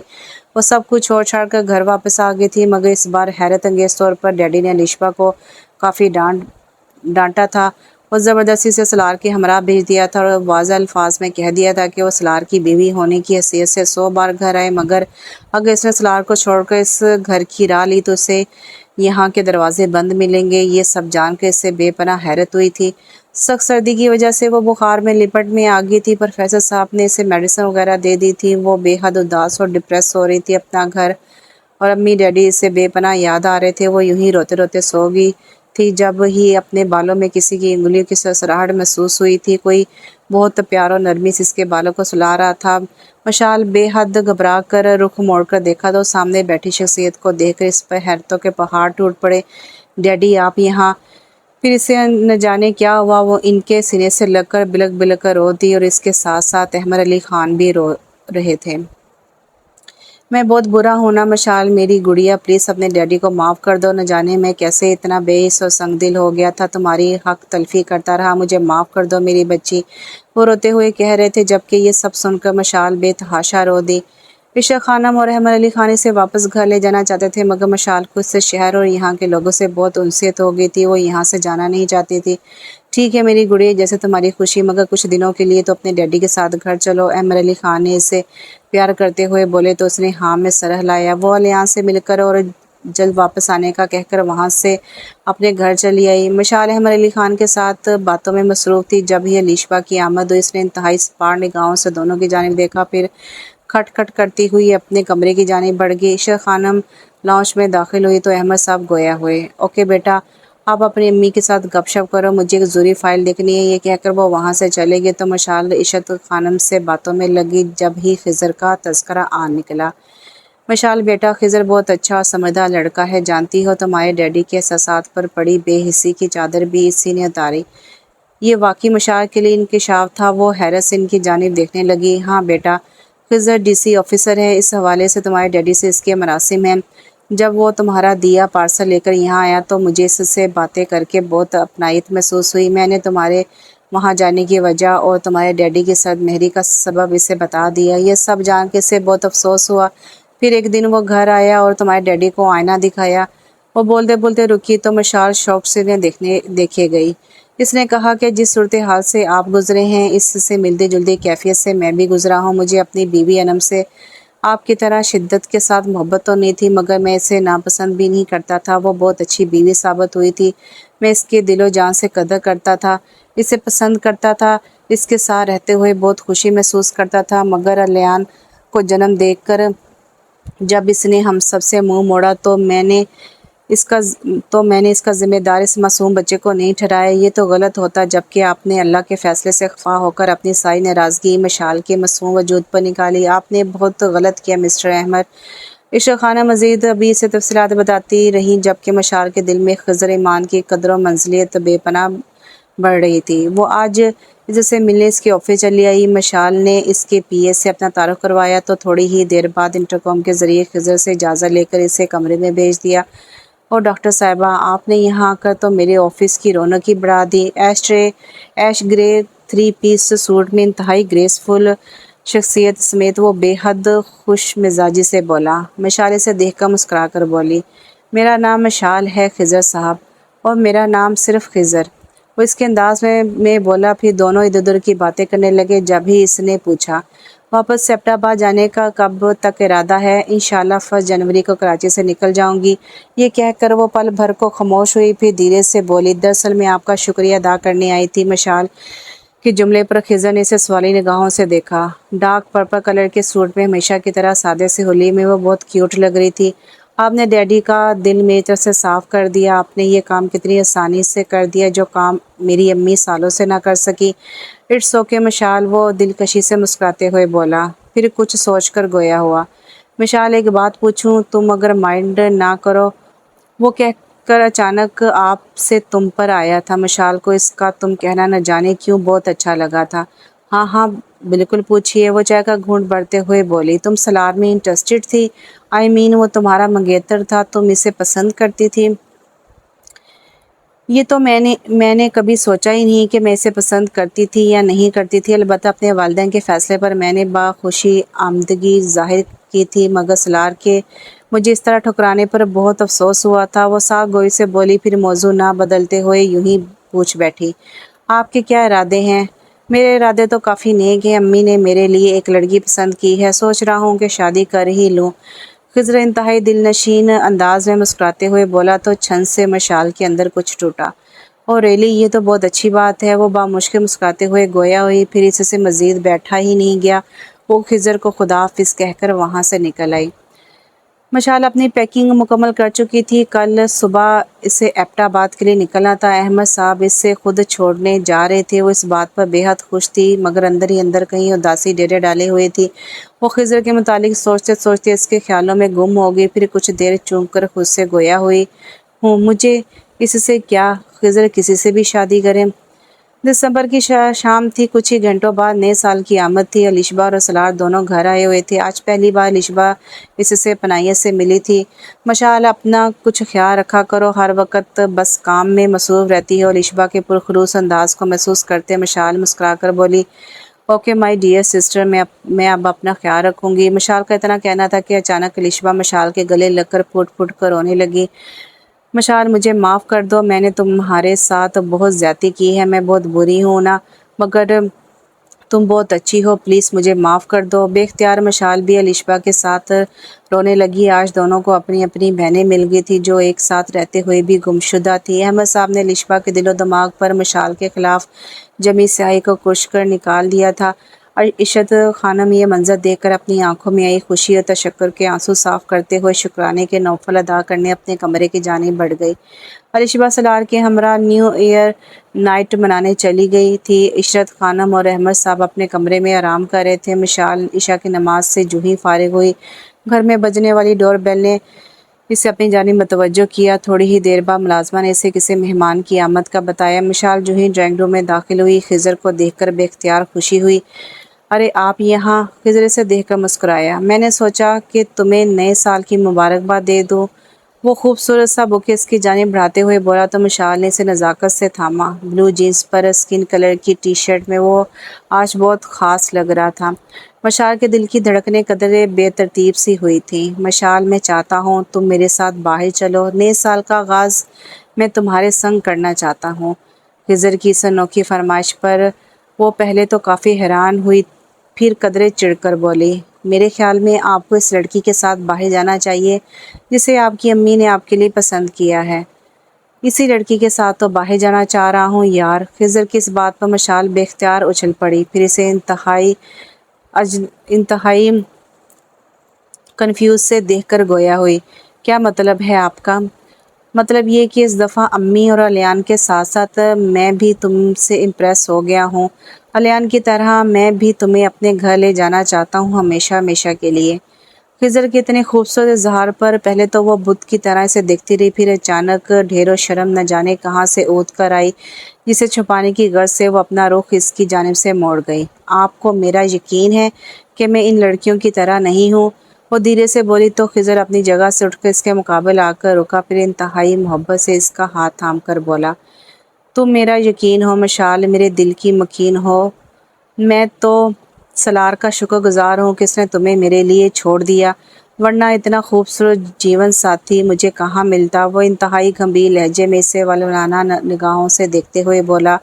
وہ سب کچھ چھوڑ چھاڑ کر گھر واپس آ گئی تھی، مگر اس بار حیرت انگیز طور پر ڈیڈی نے الشبہ کو کافی ڈانٹا تھا۔ وہ زبردستی سے سلار کے ہمراہ بھیج دیا تھا اور واضح الفاظ میں کہہ دیا تھا کہ وہ سلار کی بیوی ہونے کی حیثیت سے 100 بار گھر آئے، مگر اگر اس نے سلار کو چھوڑ کر اس گھر کی راہ لی تو اسے یہاں کے دروازے بند ملیں گے۔ یہ سب جان کر اسے بے پناہ حیرت ہوئی تھی۔ سخت سردی کی وجہ سے وہ بخار میں لپٹ میں آ گئی تھی۔ پروفیسر صاحب نے اسے میڈیسن وغیرہ دے دی تھی۔ وہ بے حد اداس اور ڈپریس ہو رہی تھی۔ اپنا گھر اور امی ڈیڈی اسے بے پناہ یاد آ رہے تھے۔ وہ یوں ہی روتے روتے سو گئی تھی جب ہی اپنے بالوں میں کسی کی انگلیوں کی سرسراہٹ محسوس ہوئی تھی۔ کوئی بہت پیار اور نرمی سے اس کے بالوں کو سلا رہا تھا۔ مشال بے حد گھبرا کر رخ موڑ کر دیکھا تو سامنے بیٹھی شخصیت کو دیکھ کر اس پر حیرتوں کے پہاڑ ٹوٹ پڑے۔ ڈیڈی آپ یہاں؟ پھر اسے نہ جانے کیا ہوا، وہ ان کے سینے سے لگ کر بلک کر رو دی اور اس کے ساتھ ساتھ احمد علی خان بھی رو رہے تھے۔ میں بہت برا ہوں نا مشال، میری گڑیا پلیز اپنے ڈیڈی کو معاف کر دو۔ نہ جانے میں کیسے اتنا بے حس اور سنگ دل ہو گیا تھا، تمہاری حق تلفی کرتا رہا، مجھے معاف کر دو میری بچی، وہ روتے ہوئے کہہ رہے تھے، جبکہ یہ سب سن کر مشال بے تحاشا رو دی۔ ارشد خانم اور احمد علی خان اسے واپس گھر لے جانا چاہتے تھے، مگر مشال کو اس سے شہر اور یہاں کے لوگوں سے بہت انسیت ہو گئی تھی۔ وہ یہاں سے جانا نہیں چاہتی تھی۔ ٹھیک ہے میری گڑیا، جیسے تمہاری خوشی، مگر کچھ دنوں کے لیے تو اپنے ڈیڈی کے ساتھ گھر چلو۔ احمد علی خان نے اسے پیار کرتے ہوئے بولے تو اس نے ہاں میں سر ہلایا۔ وہ الیاس سے مل کر اور جلد واپس آنے کا کہہ کر وہاں سے اپنے گھر چلی آئی۔ مشال احمد علی خان کے ساتھ باتوں میں مصروف تھی۔ جب ہی الشبہ کی آمد ہوئی، اس نے انتہائی سپاہ نگاہوں سے دونوں کی جانب دیکھا، پھر کھٹ کھٹ کرتی ہوئی اپنے کمرے کی جانب بڑھ گئی۔ ارشد خانم لاؤنج میں داخل ہوئی تو احمد صاحب گویا ہوئے۔ اوکے بیٹا، آپ اپنی امی کے ساتھ گپ شپ کرو، مجھے ایک ضروری فائل دیکھنی ہے، یہ کہہ کر وہ وہاں سے چلے گئے تو مشال ارشد خانم سے باتوں میں لگی۔ جب ہی خضر کا تذکرہ نکلا، مشال بیٹا، خضر بہت اچھا اور سمجھدار لڑکا ہے، جانتی ہو تمہارے ڈیڈی کے احساسات پر پڑی بے حسی کی چادر بھی اسی نے اتاری۔ یہ واقعی مشال کے لیے انکشاف تھا۔ وہ حیرت سے ان کی جانب دیکھنے لگی۔ ہاں بیٹا، خضر ڈی سی آفیسر ہے، اس حوالے سے تمہارے ڈیڈی سے اس کے مراسم ہیں۔ جب وہ تمہارا دیا پارسل لے کر یہاں آیا تو مجھے اس سے باتیں کر کے بہت اپنائیت محسوس ہوئی۔ میں نے تمہارے وہاں جانے کی وجہ اور تمہارے ڈیڈی کی صد مہری کا سبب اسے بتا دیا۔ یہ سب جان کے اسے بہت افسوس ہوا۔ پھر ایک دن وہ گھر آیا اور تمہارے ڈیڈی کو آئینہ دکھایا۔ وہ بولتے بولتے رکی تو مشال شوق سے دیکھے گئی۔ اس نے کہا کہ جس صورتحال سے آپ گزرے ہیں اس سے ملتی جلتی کیفیت سے میں بھی گزرا ہوں۔ مجھے اپنی بیوی انم سے آپ کی طرح شدت کے ساتھ محبت تو نہیں تھی، مگر میں اسے ناپسند بھی نہیں کرتا تھا۔ وہ بہت اچھی بیوی ثابت ہوئی تھی۔ میں اس کے دل و جان سے قدر کرتا تھا، اسے پسند کرتا تھا، اس کے ساتھ رہتے ہوئے بہت خوشی محسوس کرتا تھا، مگر الیان کو جنم دے کر جب اس نے ہم سب سے منہ موڑا تو میں نے اس کا ذمہ دار اس معصوم بچے کو نہیں ٹھہرایا۔ یہ تو غلط ہوتا، جبکہ آپ نے اللہ کے فیصلے سے خفا ہو کر اپنی ساری ناراضگی مشال کے معصوم وجود پر نکالی۔ آپ نے بہت غلط کیا مسٹر احمد۔ ارشد خانم مزید ابھی اسے تفصیلات بتاتی رہیں، جبکہ مشال کے دل میں خضر ایمان کی قدر و منزلت بے پناہ بڑھ رہی تھی۔ وہ آج اس سے ملنے اس کے آفس چلی آئی۔ مشال نے اس کے پی اے سے اپنا تعارف کروایا تو تھوڑی ہی دیر بعد انٹرکام کے ذریعے خضر سے اجازت لے کر اسے کمرے میں بھیج دیا۔ اور ڈاکٹر صاحبہ، آپ نے یہاں آ کر تو میرے آفس کی رونق ہی بڑھا دی۔ ایش گرے 3 پیس سوٹ میں انتہائی گریسفل شخصیت سمیت وہ بے حد خوش مزاجی سے بولا۔ مشال اسے دیکھ کر مسکرا کر بولی، میرا نام مشال ہے خضر صاحب، اور میرا نام صرف خضر، وہ اس کے انداز میں بولا۔ پھر دونوں ادھر ادھر کی باتیں کرنے لگے۔ جب ہی اس نے پوچھا، واپس سیپٹ آباد جانے کا کب تک ارادہ ہے؟ انشاءاللہ 1 جنوری کو کراچی سے نکل جاؤں گی۔ یہ کہہ کر وہ پل بھر کو خاموش ہوئی، پھر دھیرے سے بولی، دراصل میں آپ کا شکریہ ادا کرنے آئی تھی۔ مشال کے جملے پر خضر نے اسے سوالی نگاہوں سے دیکھا۔ ڈارک پرپل کلر کے سوٹ میں ہمیشہ کی طرح سادے سے ہولی میں وہ بہت کیوٹ لگ رہی تھی۔ آپ نے ڈیڈی کا دل میری طرف سے صاف کر دیا۔ آپ نے یہ کام کتنی آسانی سے کر دیا جو کام میری امی سالوں سے نہ کر سکی۔ اٹس اوکے مشال، وہ دلکشی سے مسکراتے ہوئے بولا، پھر کچھ سوچ کر گویا ہوا۔ مشال، ایک بات پوچھوں، تم اگر مائنڈ نہ کرو؟ وہ کہہ کر اچانک آپ سے تم پر آیا تھا۔ مشال کو اس کا تم کہنا نہ جانے کیوں بہت اچھا لگا تھا۔ ہاں ہاں بالکل پوچھیے، وہ چائے کا گھونٹ بھرتے ہوئے بولی۔ تم سلار میں انٹرسٹڈ تھی؟ وہ تمہارا منگیتر تھا، تم اسے پسند کرتی تھی؟ یہ تو میں نے کبھی سوچا ہی نہیں کہ میں اسے پسند کرتی تھی یا نہیں کرتی تھی۔ البتہ اپنے والدین کے فیصلے پر میں نے خوشی آمدگی ظاہر کی تھی، مگر سلار کے مجھے اس طرح ٹھکرانے پر بہت افسوس ہوا تھا۔ وہ صاف گوئی سے بولی، پھر موضوع نہ بدلتے ہوئے یوں ہی پوچھ بیٹھی، آپ کے کیا ارادے ہیں؟ میرے ارادے تو کافی نیک ہیں، امی نے میرے لیے ایک لڑکی پسند کی ہے، سوچ رہا ہوں کہ شادی کر ہی لوں۔ خضر انتہائی دل نشین انداز میں مسکراتے ہوئے بولا تو چھن سے مشال کے اندر کچھ ٹوٹا۔ اور ریلی، یہ تو بہت اچھی بات ہے، وہ بامشکل مسکراتے ہوئے گویا ہوئی، پھر اس سے مزید بیٹھا ہی نہیں گیا۔ وہ خضر کو خدا حافظ کہہ کر وہاں سے نکل آئی۔ مشال اپنی پیکنگ مکمل کر چکی تھی، کل صبح اسے ایبٹ آباد کے لیے نکلنا تھا۔ احمد صاحب اس سے خود چھوڑنے جا رہے تھے۔ وہ اس بات پر بے حد خوش تھی، مگر اندر ہی اندر کہیں اداسی ڈیرے ڈالے ہوئے تھی۔ وہ خضر کے متعلق سوچتے سوچتے اس کے خیالوں میں گم ہو گئی، پھر کچھ دیر چونک کر خود سے گویا ہوئی، مجھے اس سے کیا، خضر کسی سے بھی شادی کریں۔ دسمبر کی شام تھی، کچھ ہی گھنٹوں بعد نئے سال کی آمد تھی۔ الشبہ اور سلار دونوں گھر آئے ہوئے تھے۔ آج پہلی بار الشبہ اس سے پناہیت سے ملی تھی۔ مشال، اپنا کچھ خیال رکھا کرو، ہر وقت بس کام میں مصروف رہتی ہے۔ اور الشبہ کے پرخلوص انداز کو محسوس کرتے مشال مسکرا کر بولی، اوکے مائی ڈیئر سسٹر، میں اب اپنا خیال رکھوں گی۔ مشال کا اتنا کہنا تھا کہ اچانک الشبہ مشال کے گلے لگ کر پھٹ پھٹ کر رونے لگی۔ مشال، مجھے معاف کر دو، میں نے تمہارے ساتھ بہت زیادتی کی ہے، میں بہت بری ہوں نا، مگر تم بہت اچھی ہو، پلیز مجھے معاف کر دو۔ بے اختیار مشال بھی الشبہ کے ساتھ رونے لگی۔ آج دونوں کو اپنی اپنی بہنیں مل گئی تھی جو ایک ساتھ رہتے ہوئے بھی گمشدہ تھی۔ احمد صاحب نے الشبہ کے دل و دماغ پر مشال کے خلاف جمی سیاہی کو کش کر نکال دیا تھا۔ عشرت خانم یہ منظر دیکھ کر اپنی آنکھوں میں آئی خوشی اور تشکر کے آنسو صاف کرتے ہوئے شکرانے کے نوافل ادا کرنے اپنے کمرے کی جانب بڑھ گئی۔ الشبہ سلار کے ہمراہ نیو ایئر نائٹ منانے چلی گئی تھی۔ عشرت خانم اور احمد صاحب اپنے کمرے میں آرام کر رہے تھے۔ مشال عشاء کی نماز سے جو ہی فارغ ہوئی، گھر میں بجنے والی ڈور بیل نے اسے اپنی جانب متوجہ کیا۔ تھوڑی ہی دیر بعد ملازمہ نے اسے کسی مہمان کی آمد کا بتایا۔ مشال جو ہی ڈرائنگ روم میں داخل ہوئی، خضر کو دیکھ کر بے اختیار خوشی ہوئی۔ ارے آپ یہاں؟ خضر اسے دیکھ کر مسکرایا۔ میں نے سوچا کہ تمہیں نئے سال کی مبارکباد دے دوں۔ وہ خوبصورت سا بوکے اس کی جانب بڑھاتے ہوئے بولا تو مشال نے اسے نزاکت سے تھاما۔ بلو جینس پر اسکن کلر کی ٹی شرٹ میں وہ آج بہت خاص لگ رہا تھا۔ مشال کے دل کی دھڑکنیں قدرے بے ترتیب سی ہوئی تھیں۔ مشال، میں چاہتا ہوں تم میرے ساتھ باہر چلو، نئے سال کا آغاز میں تمہارے سنگ کرنا چاہتا ہوں۔ خضر کی اس انوکھی فرمائش پر وہ پہلے تو کافی حیران ہوئی، پھر قدرے چڑھ کر بولی، میرے خیال میں آپ کو اس لڑکی کے ساتھ باہر جانا چاہیے جسے آپ کی امی نے آپ کے لیے پسند کیا ہے۔ اسی لڑکی کے ساتھ تو باہر جانا چاہ رہا ہوں یار۔ خضر کی اس بات پر مشال بے اختیار اچھل پڑی، پھر اسے انتہائی کنفیوز سے دیکھ کر گویا ہوئی، کیا مطلب ہے آپ کا؟ مطلب یہ کہ اس دفعہ امی اور الیان کے ساتھ ساتھ میں بھی تم سے امپریس ہو گیا ہوں۔ الیان کی طرح میں بھی تمہیں اپنے گھر لے جانا چاہتا ہوں، ہمیشہ ہمیشہ کے لیے۔ خضر کے اتنے خوبصورت اظہار پر پہلے تو وہ بت کی طرح اسے دیکھتی رہی، پھر اچانک ڈھیر و شرم نہ جانے کہاں سے اود کر آئی، جسے چھپانے کی غرض سے وہ اپنا رخ اس کی جانب سے موڑ گئی۔ آپ کو میرا یقین ہے کہ میں ان لڑکیوں کی طرح نہیں ہوں؟ وہ دھیرے سے بولی تو خضر اپنی جگہ سے اٹھ کر اس کے مقابل آ کر رکا، پھر انتہائی محبت سے اس کا ہاتھ تھام کر بولا، تم میرا یقین ہو مشال، میرے دل کی مکین ہو۔ میں تو سلار کا شکر گزار ہوں کہ اس نے تمہیں میرے لیے چھوڑ دیا، ورنہ اتنا خوبصورت جیون ساتھی مجھے کہاں ملتا۔ وہ انتہائی گمبھیر لہجے میں اسے ولولانہ نگاہوں سے دیکھتے ہوئے بولا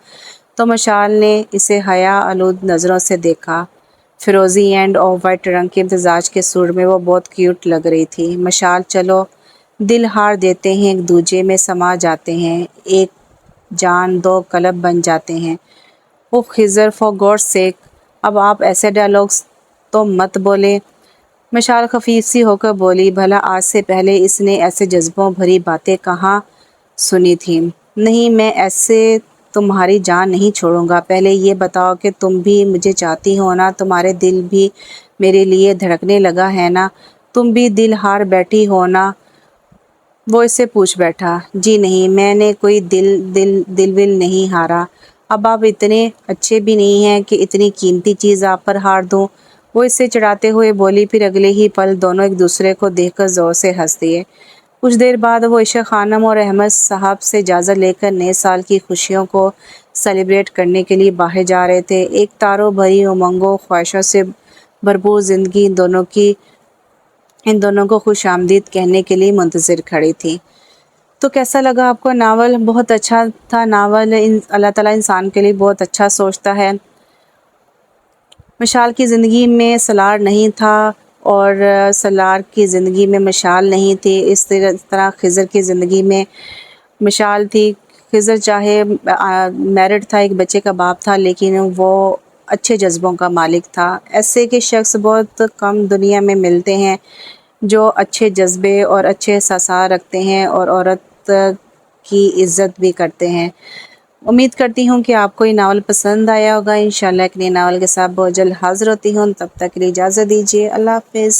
تو مشال نے اسے حیا آلود نظروں سے دیکھا۔ فیروزی اینڈ آف وائٹ رنگ کے امتزاج کے سوٹ میں وہ بہت کیوٹ لگ رہی تھی۔ مشال، چلو دل ہار دیتے ہیں، ایک دوجے میں سما جاتے ہیں، ایک جان دو قلب بن جاتے ہیں۔ اوہ خضر، فار گاڈ سیک، اب آپ ایسے ڈائلاگز تو مت بولے۔ مشال خفیف سی ہو کر بولی، بھلا آج سے پہلے اس نے ایسے جذبوں بھری باتیں کہاں سنی تھیں؟ نہیں، میں ایسے تمہاری جان نہیں چھوڑوں گا۔ پہلے یہ بتاؤ کہ تم بھی مجھے چاہتی ہو نا، تمہارے دل بھی میرے لیے دھڑکنے لگا ہے نا، تم بھی دل ہار بیٹھی ہو نا؟ وہ اس سے پوچھ بیٹھا۔ جی نہیں، میں نے کوئی دل ول نہیں ہارا۔ اب آپ اتنے اچھے بھی نہیں ہیں کہ اتنی قیمتی چیز آپ پر ہار دوں۔ وہ اس سے چڑھاتے ہوئے بولی، پھر اگلے ہی پل دونوں ایک دوسرے کو دیکھ کر زور سے ہنس دیے۔ کچھ دیر بعد وہ عائشہ خانم اور احمد صاحب سے اجازت لے کر نئے سال کی خوشیوں کو سیلیبریٹ کرنے کے لیے باہر جا رہے تھے۔ ایک تاروں بھری امنگوں خواہشوں سے بھرپور زندگی ان دونوں کو خوش آمدید کہنے کے لیے منتظر کھڑی تھی۔ تو کیسا لگا آپ کو ناول؟ بہت اچھا تھا ناول۔ اللہ تعالیٰ انسان کے لیے بہت اچھا سوچتا ہے۔ مشال کی زندگی میں سالار نہیں تھا اور سالار کی زندگی میں مشال نہیں تھی۔ اس طرح خضر کی زندگی میں مشال تھی۔ خضر چاہے میرڈ تھا، ایک بچے کا باپ تھا، لیکن وہ اچھے جذبوں کا مالک تھا۔ ایسے کے شخص بہت کم دنیا میں ملتے ہیں جو اچھے جذبے اور اچھے احساسات رکھتے ہیں اور عورت کی عزت بھی کرتے ہیں۔ امید کرتی ہوں کہ آپ کو یہ ناول پسند آیا ہوگا۔ انشاءاللہ ایک نئے ناول کے ساتھ بہت جلد حاضر ہوتی ہوں، تب تک کے لیے اجازت دیجیے۔ اللہ حافظ۔